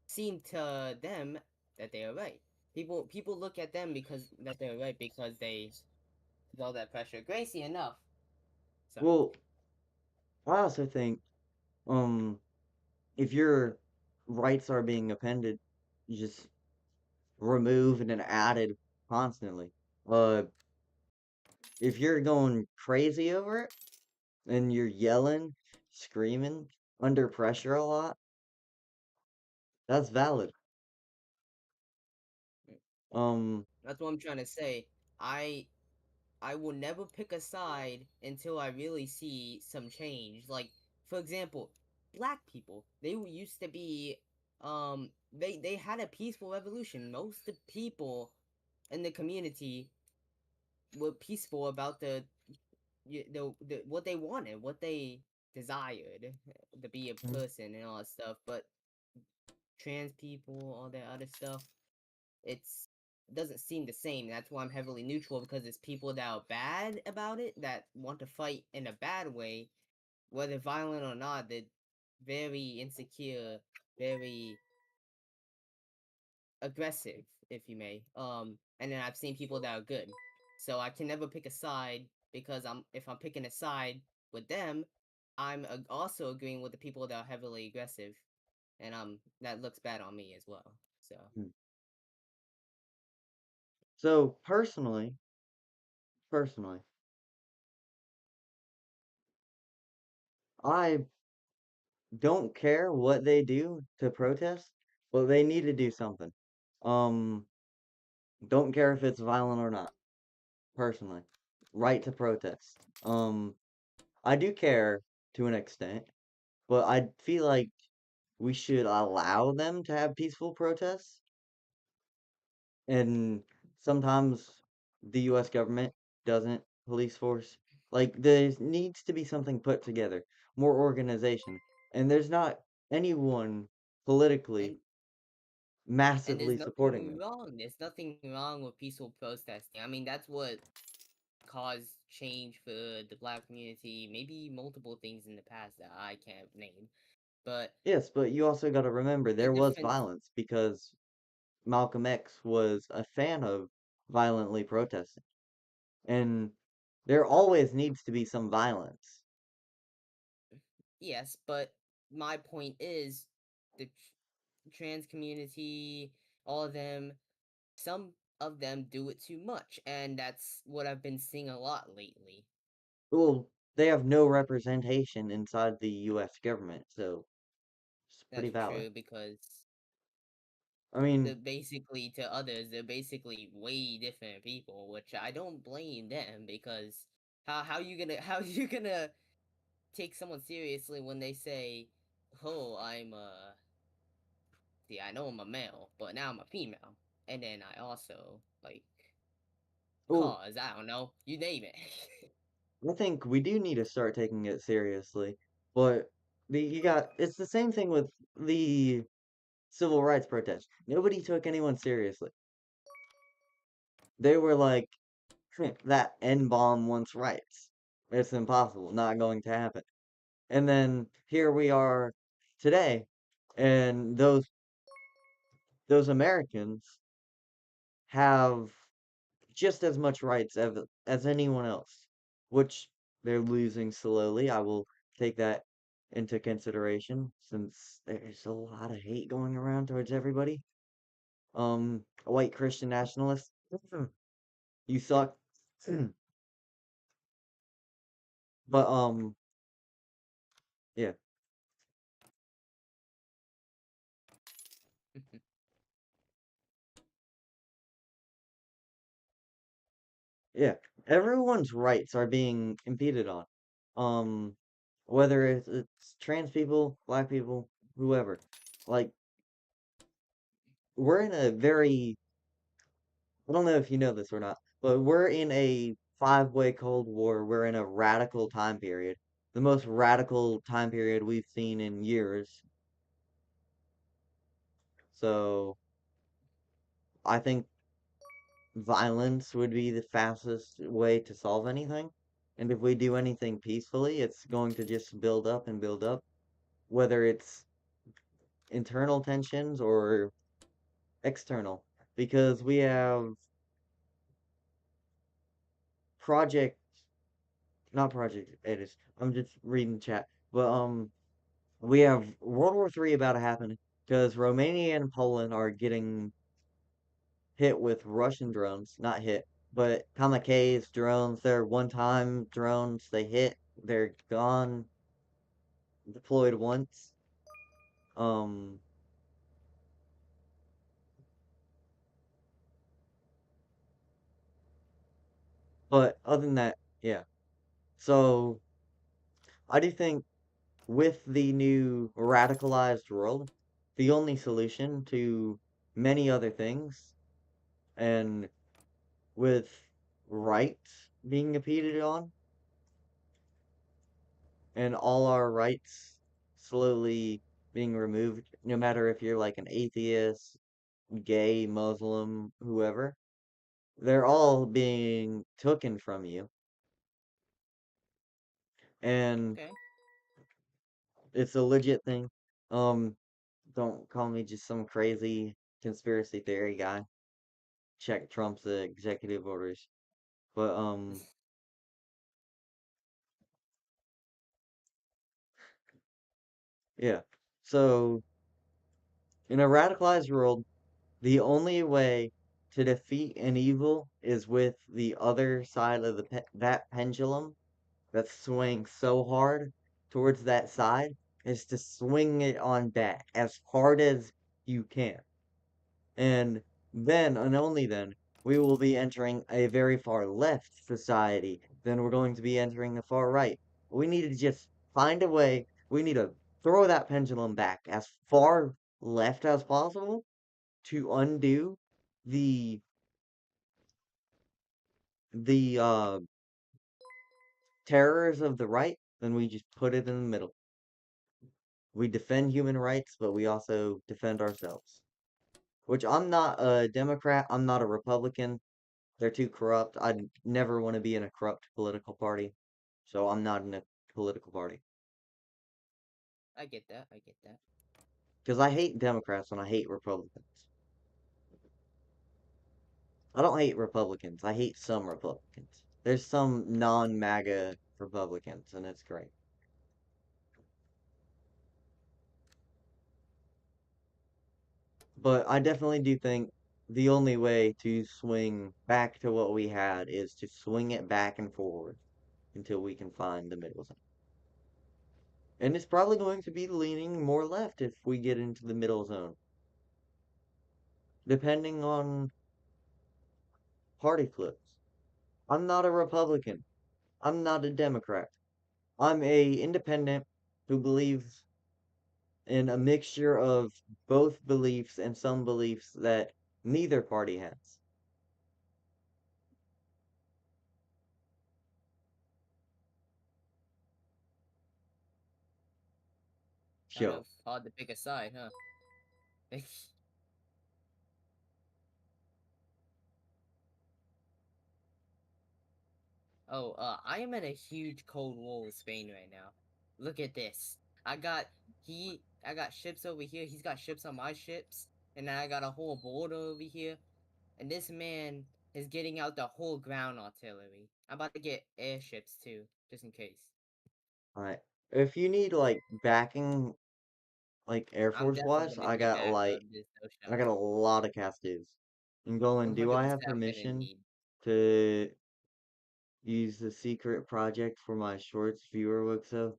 seem to them that they are right. People look at them because that they're right because they feel all that pressure. Gracie, enough. Sorry. Well, I also think um if your rights are being appended, you just remove and then added constantly. Uh, if you're going crazy over it and you're yelling, screaming under pressure a lot, that's valid. Um, That's what I'm trying to say. I I will never pick a side until I really see some change. Like, for example, black people. Used to be, they had a peaceful revolution. Most of the people in the community were peaceful about the what they wanted, what they desired to be a mm, person and all that stuff. But trans people, all that other stuff, it doesn't seem the same. That's why I'm heavily neutral, because it's people that are bad about it, that want to fight in a bad way, whether violent or not. very insecure, very aggressive, if you may. And then I've seen people that are good. So I can never pick a side because if I'm picking a side with them, I'm also agreeing with the people that are heavily aggressive, and that looks bad on me as well. So Hmm. So personally, I don't care what they do to protest, but they need to do something. Um, don't care if it's violent or not, personally. Right to protest. I do care to an extent, but I feel like we should allow them to have peaceful protests. And sometimes the US government doesn't, police force. Like, there needs to be something put together, more organization. And there's not anyone politically and and there's massively supporting nothing them. wrong. There's nothing wrong with peaceful protesting. I mean, that's what caused change for the black community. Maybe multiple things in the past that I can't name, but Yes, but you also got to remember the there was difference. violence because Malcolm X was a fan of violently protesting. And there always needs to be some violence. Yes, but my point is the trans community, all of them, some of them do it too much, and that's what I've been seeing a lot lately. Well, they have no representation inside the US government, so it's pretty That's valid. true because I mean, they're basically to others, they're basically way different people, which I don't blame them because how you gonna how you gonna take someone seriously when they say, "Oh, see, I know I'm a male, but now I'm a female," and then I also like well, cause I don't know, you name it. I think we do need to start taking it seriously. But you got it's the same thing with the civil rights protest. Nobody took anyone seriously. They were like, that N bomb wants rights. It's impossible, not going to happen. And then here we are today, and those Americans have just as much rights as anyone else, which they're losing slowly. I will take that into consideration since there's a lot of hate going around towards everybody. White Christian nationalists, you suck. But yeah, yeah. Everyone's rights are being impeded on. Um, whether it's trans people, black people, whoever. Like, we're in a very I don't know if you know this or not, but we're in a five-way Cold War. We're in a radical time period, the most radical time period we've seen in years. So I think violence would be the fastest way to solve anything. And if we do anything peacefully, it's going to just build up and build up, whether it's internal tensions or external. Because we have Project, not Project Edis. I'm just reading chat. But we have World War III about to happen because Romania and Poland are getting hit with Russian drones. Not hit, but kamikaze drones. They're one-time drones. They hit, they're gone, deployed once. Um, but other than that, yeah. So I do think with the new radicalized world, the only solution to many other things, and with rights being impeded on, and all our rights slowly being removed, no matter if you're like an atheist, gay, Muslim, whoever, they're all being taken from you. And Okay. It's a legit thing. Um, don't call me just some crazy conspiracy theory guy. Check Trump's executive orders. But yeah. So in a radicalized world, the only way to defeat an evil is with the other side of that pendulum that swings so hard towards that side is to swing it on back as hard as you can. And then, and only then, we will be entering a very far left society. Then we're going to be entering the far right. We need to just find a way. We need to throw that pendulum back as far left as possible to undo the the terrors of the right. Then we just put it in the middle. We defend human rights, but we also defend ourselves. Which I'm not a Democrat, I'm not a Republican. They're too corrupt. I'd never want to be in a corrupt political party. So I'm not in a political party. I get that. I get that. Because I hate Democrats and I hate Republicans. I don't hate Republicans. I hate some Republicans. There's some non-MAGA Republicans, and it's great. But I definitely do think the only way to swing back to what we had is to swing it back and forward until we can find the middle zone. And it's probably going to be leaning more left if we get into the middle zone, depending on party flips. I'm not a Republican. I'm not a Democrat. I'm a independent who believes in a mixture of both beliefs and some beliefs that neither party has. Kind of Yo, hard to pick a side, huh? Oh, I am in a huge Cold War with Spain right now. Look at this. I got ships over here. He's got ships on my ships, and then I got a whole border over here. And this man is getting out the whole ground artillery. I'm about to get airships too, just in case. alright. If you need like backing, like Air I'm Force definitely wise, gonna need backup. There's no I shot. got a lot of Castus. And Golan, do I have 100% I'm gonna permission need. to use the secret project for my shorts viewer Wixo?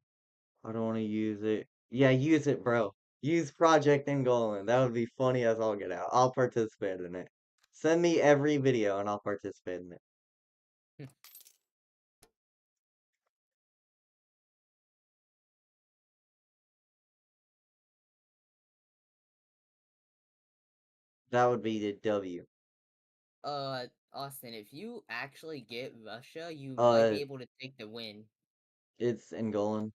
I don't want to use it. Yeah, use it, bro. Use Project Golan. That would be funny as all get out. I'll participate in it. Send me every video and I'll participate in it. That would be the W. Austin, if you actually get Russia, you might Uh, be able to take the win. it's Angolan.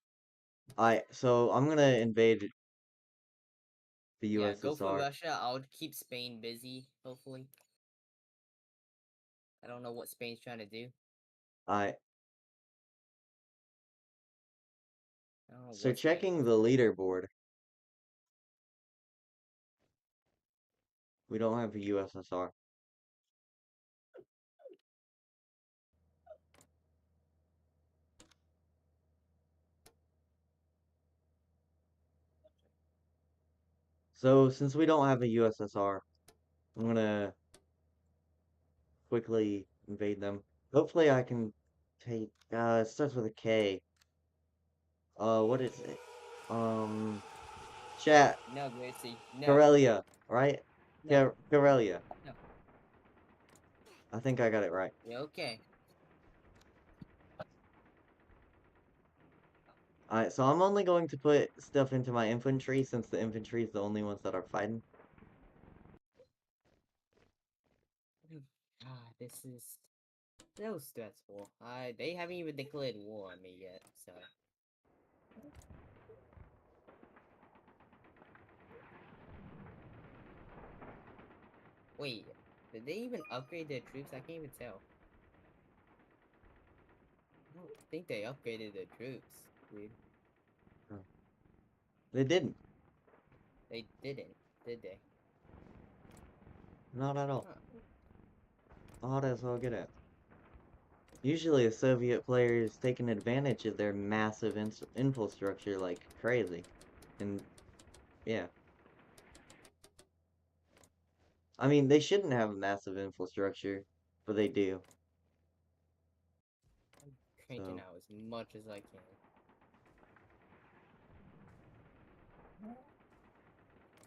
So I'm gonna invade the Yeah, go for USSR. Russia. I'll keep Spain busy, hopefully. I don't know what Spain's trying to do. I I don't know So what Spain checking wants the to do. leaderboard, we don't have a USSR. So since we don't have a USSR, I'm gonna quickly invade them. Hopefully I can take it starts with a K. What is it? Um Chat No, Gracie. No. Karelia, right? No. Karelia. No. I think I got it right. Yeah, okay. Alright, so I'm only going to put stuff into my infantry since the infantry is the only ones that are fighting. This is so stressful. They haven't even declared war on me yet, so. Wait, did they even upgrade their troops? I can't even tell. I don't think they upgraded their troops, dude. Oh. They didn't. They didn't, did they? Not at all. Huh. Oh, that's all get it. Usually, a Soviet player is taking advantage of their massive infrastructure like crazy. And, yeah. I mean, they shouldn't have a massive infrastructure, but they do. I'm cranking So, out as much as I can.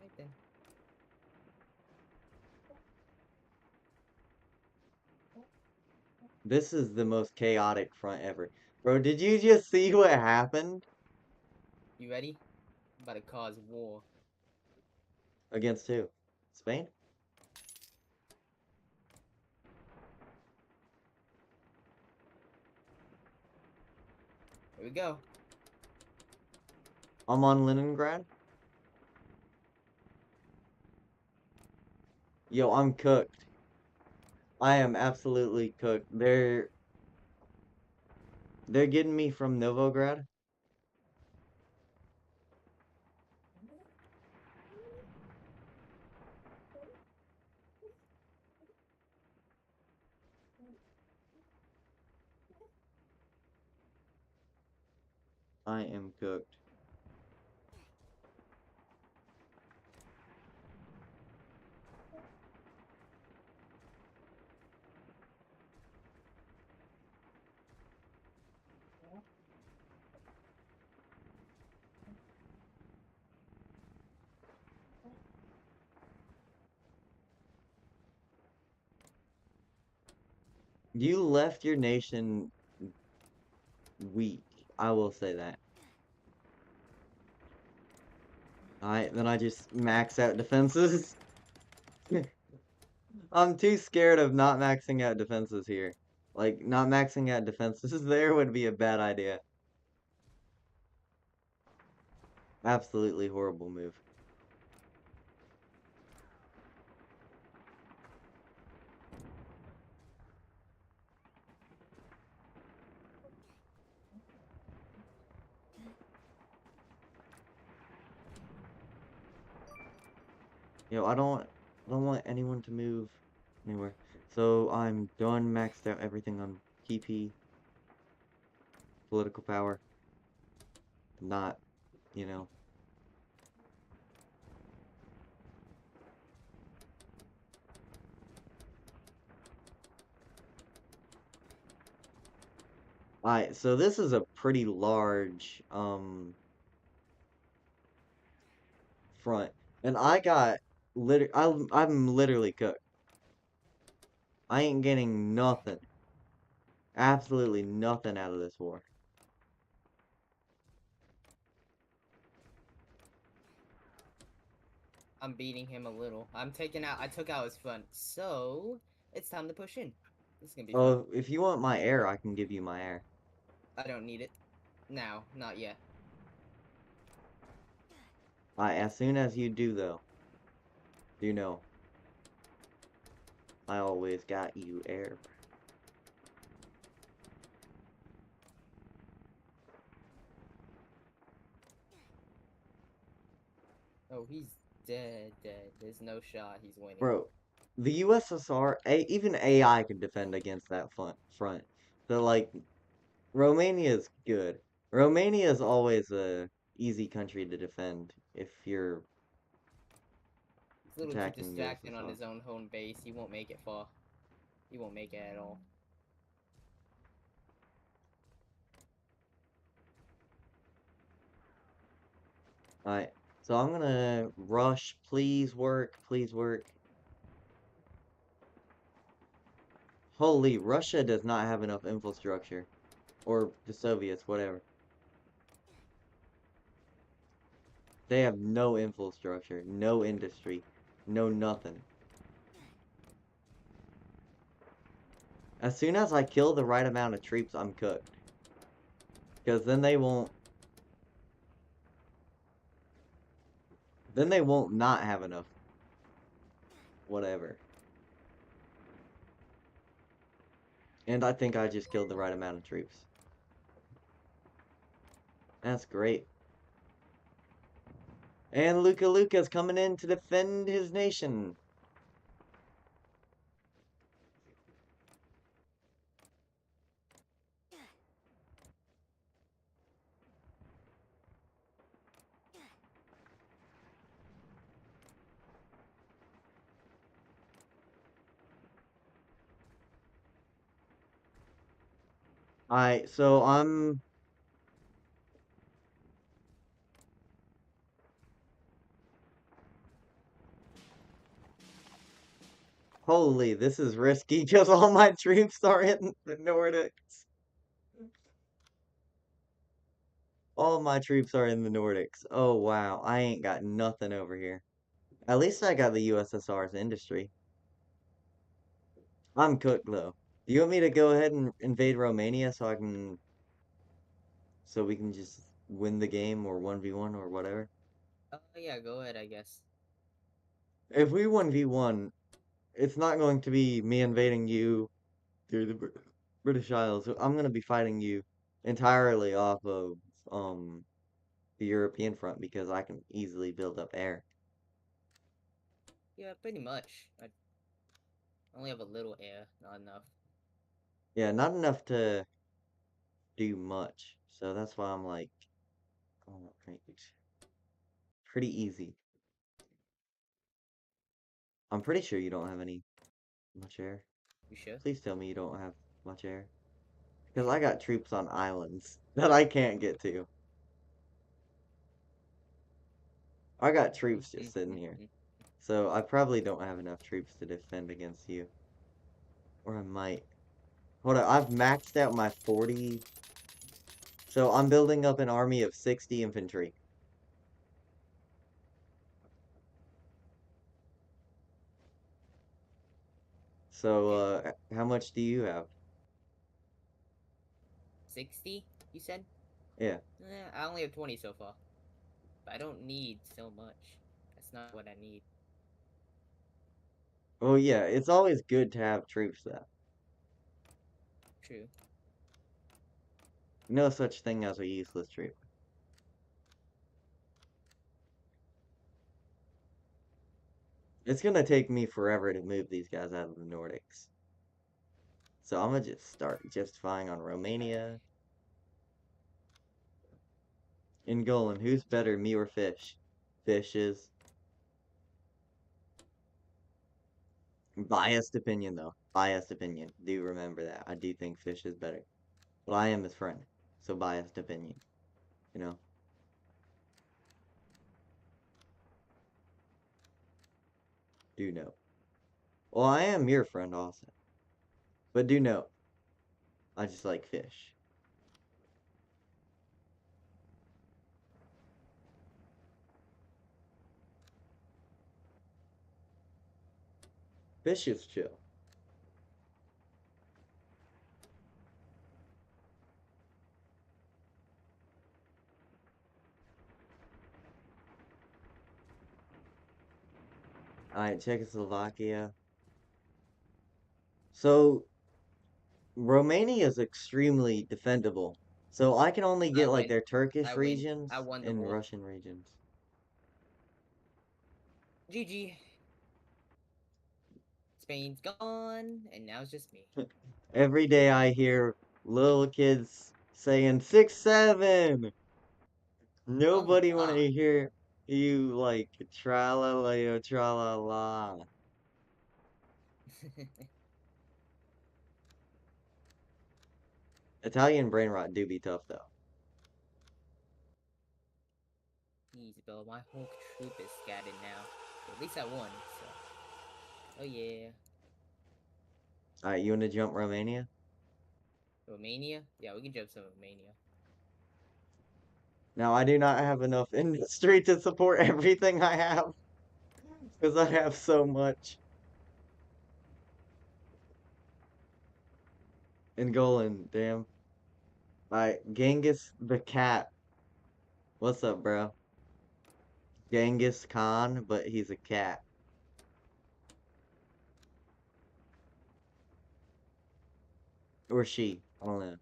Right then. this is the most chaotic front ever. Bro, did you just see what happened? You ready? I'm about to cause war. Against who? Spain? Here we go. I'm on Leningrad? Yo, I'm cooked. I am absolutely cooked. They're getting me from Novograd. I am cooked. You left your nation weak. I will say that. Alright, then I just max out defenses. I'm too scared of not maxing out defenses here. Like, not maxing out defenses there would be a bad idea. Absolutely horrible move. Yo, I don't want anyone to move anywhere. So I'm done, maxed out everything on PP, political power. Not, you know. Alright, so this is a pretty large, front. And I got, I'm literally cooked. I ain't getting nothing. Absolutely nothing out of this war. I'm beating him a little. I took out his front. So, it's time to push in. This is gonna be fun. Oh, if you want my air, I can give you my air. I don't need it. Now, not yet. As soon as you do, though, you know, I always got you air. Oh, he's dead. There's no shot he's winning. Bro, the USSR, even AI can defend against that front. So, like, Romania is good. Romania is always a easy country to defend if you're He's a little too attacking distracted on USSR. his own home base. He won't make it far. He won't make it at all. Alright, so I'm gonna rush. Please work. Please work. Holy, Russia does not have enough infrastructure. Or the Soviets, whatever. They have no infrastructure, no industry, no nothing. As soon as I kill the right amount of troops, I'm cooked. Because then they won't... Then they won't not have enough. Whatever. And I think I just killed the right amount of troops. That's great. And Luca's coming in to defend his nation. Alright, so I'm... Holy, this is risky because all my troops are in the Nordics. All my troops are in the Nordics. Oh, wow. I ain't got nothing over here. At least I got the USSR's industry. I'm cooked, though. Do you want me to go ahead and invade Romania so I can... So we can just win the game or 1v1 or whatever? Oh yeah, go ahead, I guess. If we 1v1, it's not going to be me invading you through the British Isles. I'm going to be fighting you entirely off of the European front because I can easily build up air. Yeah, pretty much. I only have a little air, not enough. Yeah, not enough to do much. So that's why I'm like, oh, right. Pretty easy. I'm pretty sure you don't have any much air. You sure? Please tell me you don't have much air. You Because I sure? got troops on islands that I can't get to. I got troops just sitting here. So I probably don't have enough troops to defend against you. Or I might. Hold on, I've maxed out my 40. So I'm building up an army of 60 infantry. So, Okay. how much do you have? 60, you said? Yeah. I only have 20 so far. But I don't need so much. That's not what I need. Oh, yeah, it's always good to have troops, though. True. No such thing as a useless troop. It's gonna take me forever to move these guys out of the Nordics. So I'm gonna just start justifying on Romania. In Golan, who's better, me or Fish? Fish is. Biased opinion, though. Biased opinion. Do remember that. I do think Fish is better. But I am his friend. So biased opinion. You know? Do know. Well, I am your friend also. But do know. I just like Fish. Fish is chill. Alright, Czechoslovakia. So, Romania is extremely defendable. So I can only I get like win. their Turkish I win. regions I won the and war. Russian regions. GG. Spain's gone, and now it's just me. Every day I hear little kids saying 6-7. Oh Nobody want god. to hear you like tra la la tra la la. Italian brain rot do be tough though. Easy, bro. My whole troop is scattered now. At least I won, so. Oh yeah. Alright, you want to jump Romania? Romania? Yeah, we can jump some Romania. Now I do not have enough industry to support everything I have. Because I have so much. In Golan, damn. Alright, Genghis the cat. What's up, bro? Genghis Khan, but he's a cat. Or she. I don't know.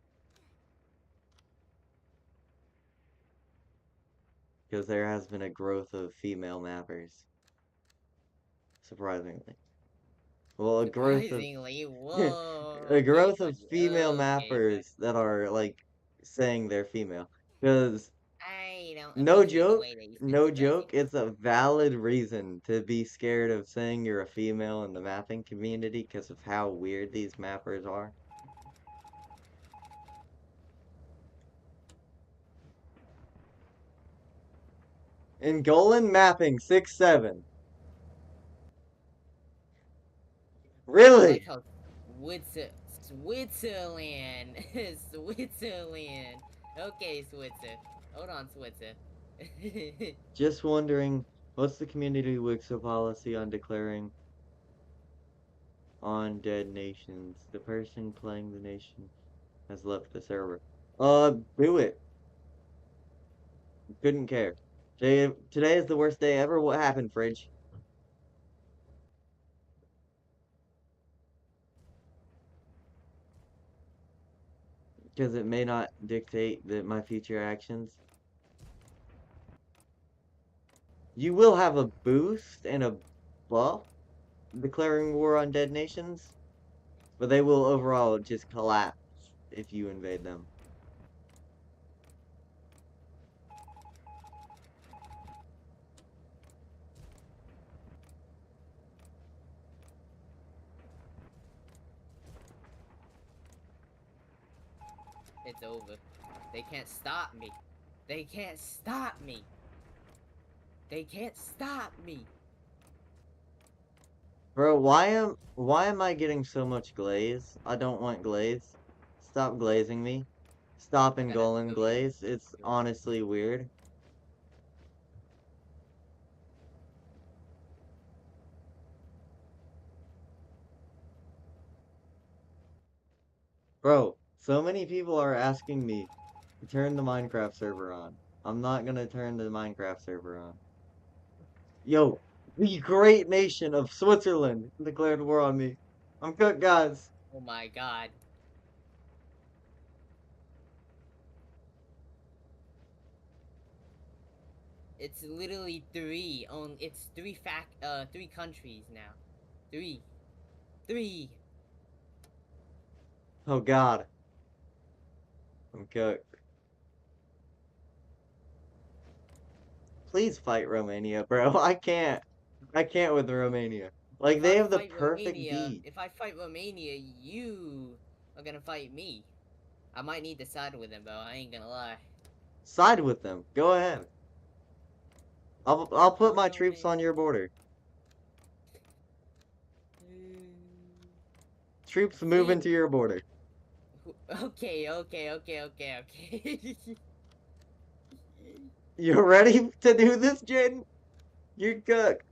because there has been a growth of female mappers, surprisingly. Well, a growth of Surprisingly, whoa. a Okay, growth of buddy. female Okay, buddy. mappers that are like saying they're female. Because I don't no appreciate the joke, way that you said no joke, surprisingly. it's a valid reason to be scared of saying you're a female in the mapping community because of how weird these mappers are. In Golan mapping 6-7. I like Really? how Switzerland. Switzerland. Okay, Switzer. Hold on, Switzer. Just wondering, what's the community Wixo policy on declaring on dead nations? The person playing the nation has left the server. Do it. Couldn't care. Today is the worst day ever. What happened, Fridge? Because it may not dictate my future actions. You will have a boost and a buff declaring war on dead nations, but they will overall just collapse if you invade them. It's over. They can't stop me. They can't stop me. They can't stop me. Bro, why am I getting so much glaze? I don't want glaze. Stop glazing me. Stop I and got a Golan billion. glaze. It's honestly weird. Bro, so many people are asking me to turn the Minecraft server on. I'm not gonna turn the Minecraft server on. Yo, the great nation of Switzerland declared war on me. I'm cooked, guys. Oh my god. It's literally three. It's three countries now. Three. Three. Oh god, I'm cooked. Please fight Romania, bro. I can't. I can't with Romania. Like, they have the perfect beat. If I fight Romania, you are gonna fight me. I might need to side with them, though. I ain't gonna lie. Side with them. Go ahead. I'll put Fuck my troops on Romania. your border. Troops move into your border. Okay, okay, okay, okay, okay. You ready to do this, Jaden? You're cooked.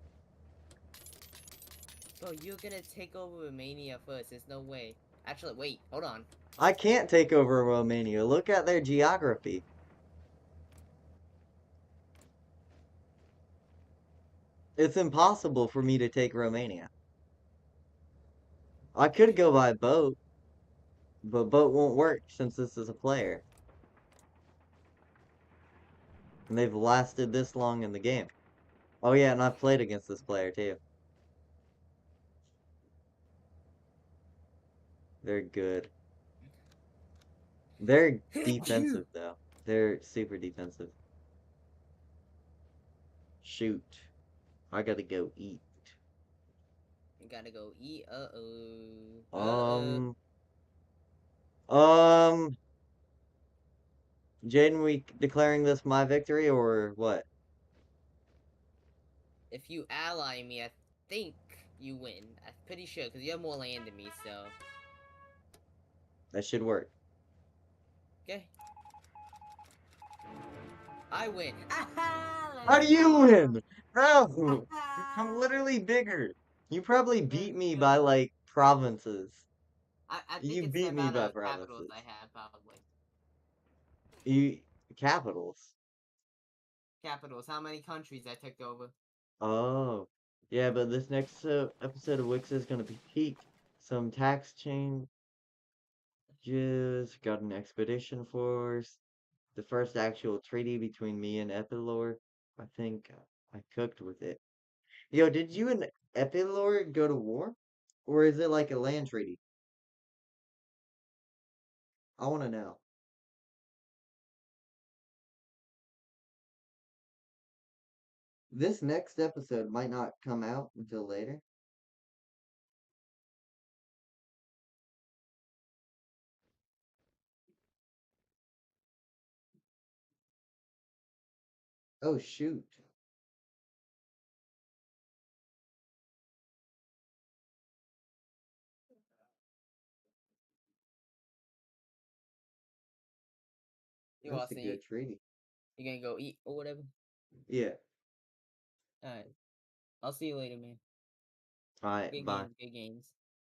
Bro, you're gonna take over Romania first. There's no way. Actually, wait. Hold on. I can't take over Romania. Look at their geography. It's impossible for me to take Romania. I could go by boat, but boat won't work since this is a player. And they've lasted this long in the game. Oh yeah, and I've played against this player too. They're good. They're defensive though. They're super defensive. Shoot. I gotta go eat. You gotta go eat. Uh-oh. Uh-oh. Um, um, Jaden, we declaring this my victory or what? If you ally me, I think you win. I'm pretty sure, because you have more land than me, so... That should work. Okay. I win. How do you win? How? I'm Ah, literally bigger. You probably let's beat me by go. like provinces. I think You it's the beat me amount by of capitals provinces. I have, probably. You capitals. Capitals. How many countries I took over? Oh, yeah, but this next episode of Wix is gonna be peak. Some tax changes, got an expedition force, the first actual treaty between me and Epilor, I think I cooked with it. Yo, did you and Epilor go to war? Or is it like a land treaty? I want to know. This next episode might not come out until later. Oh, shoot. You That's a Austin, good treaty. you gonna go eat or whatever? Yeah. Alright. I'll see you later, man. Alright, Good bye. games, good games.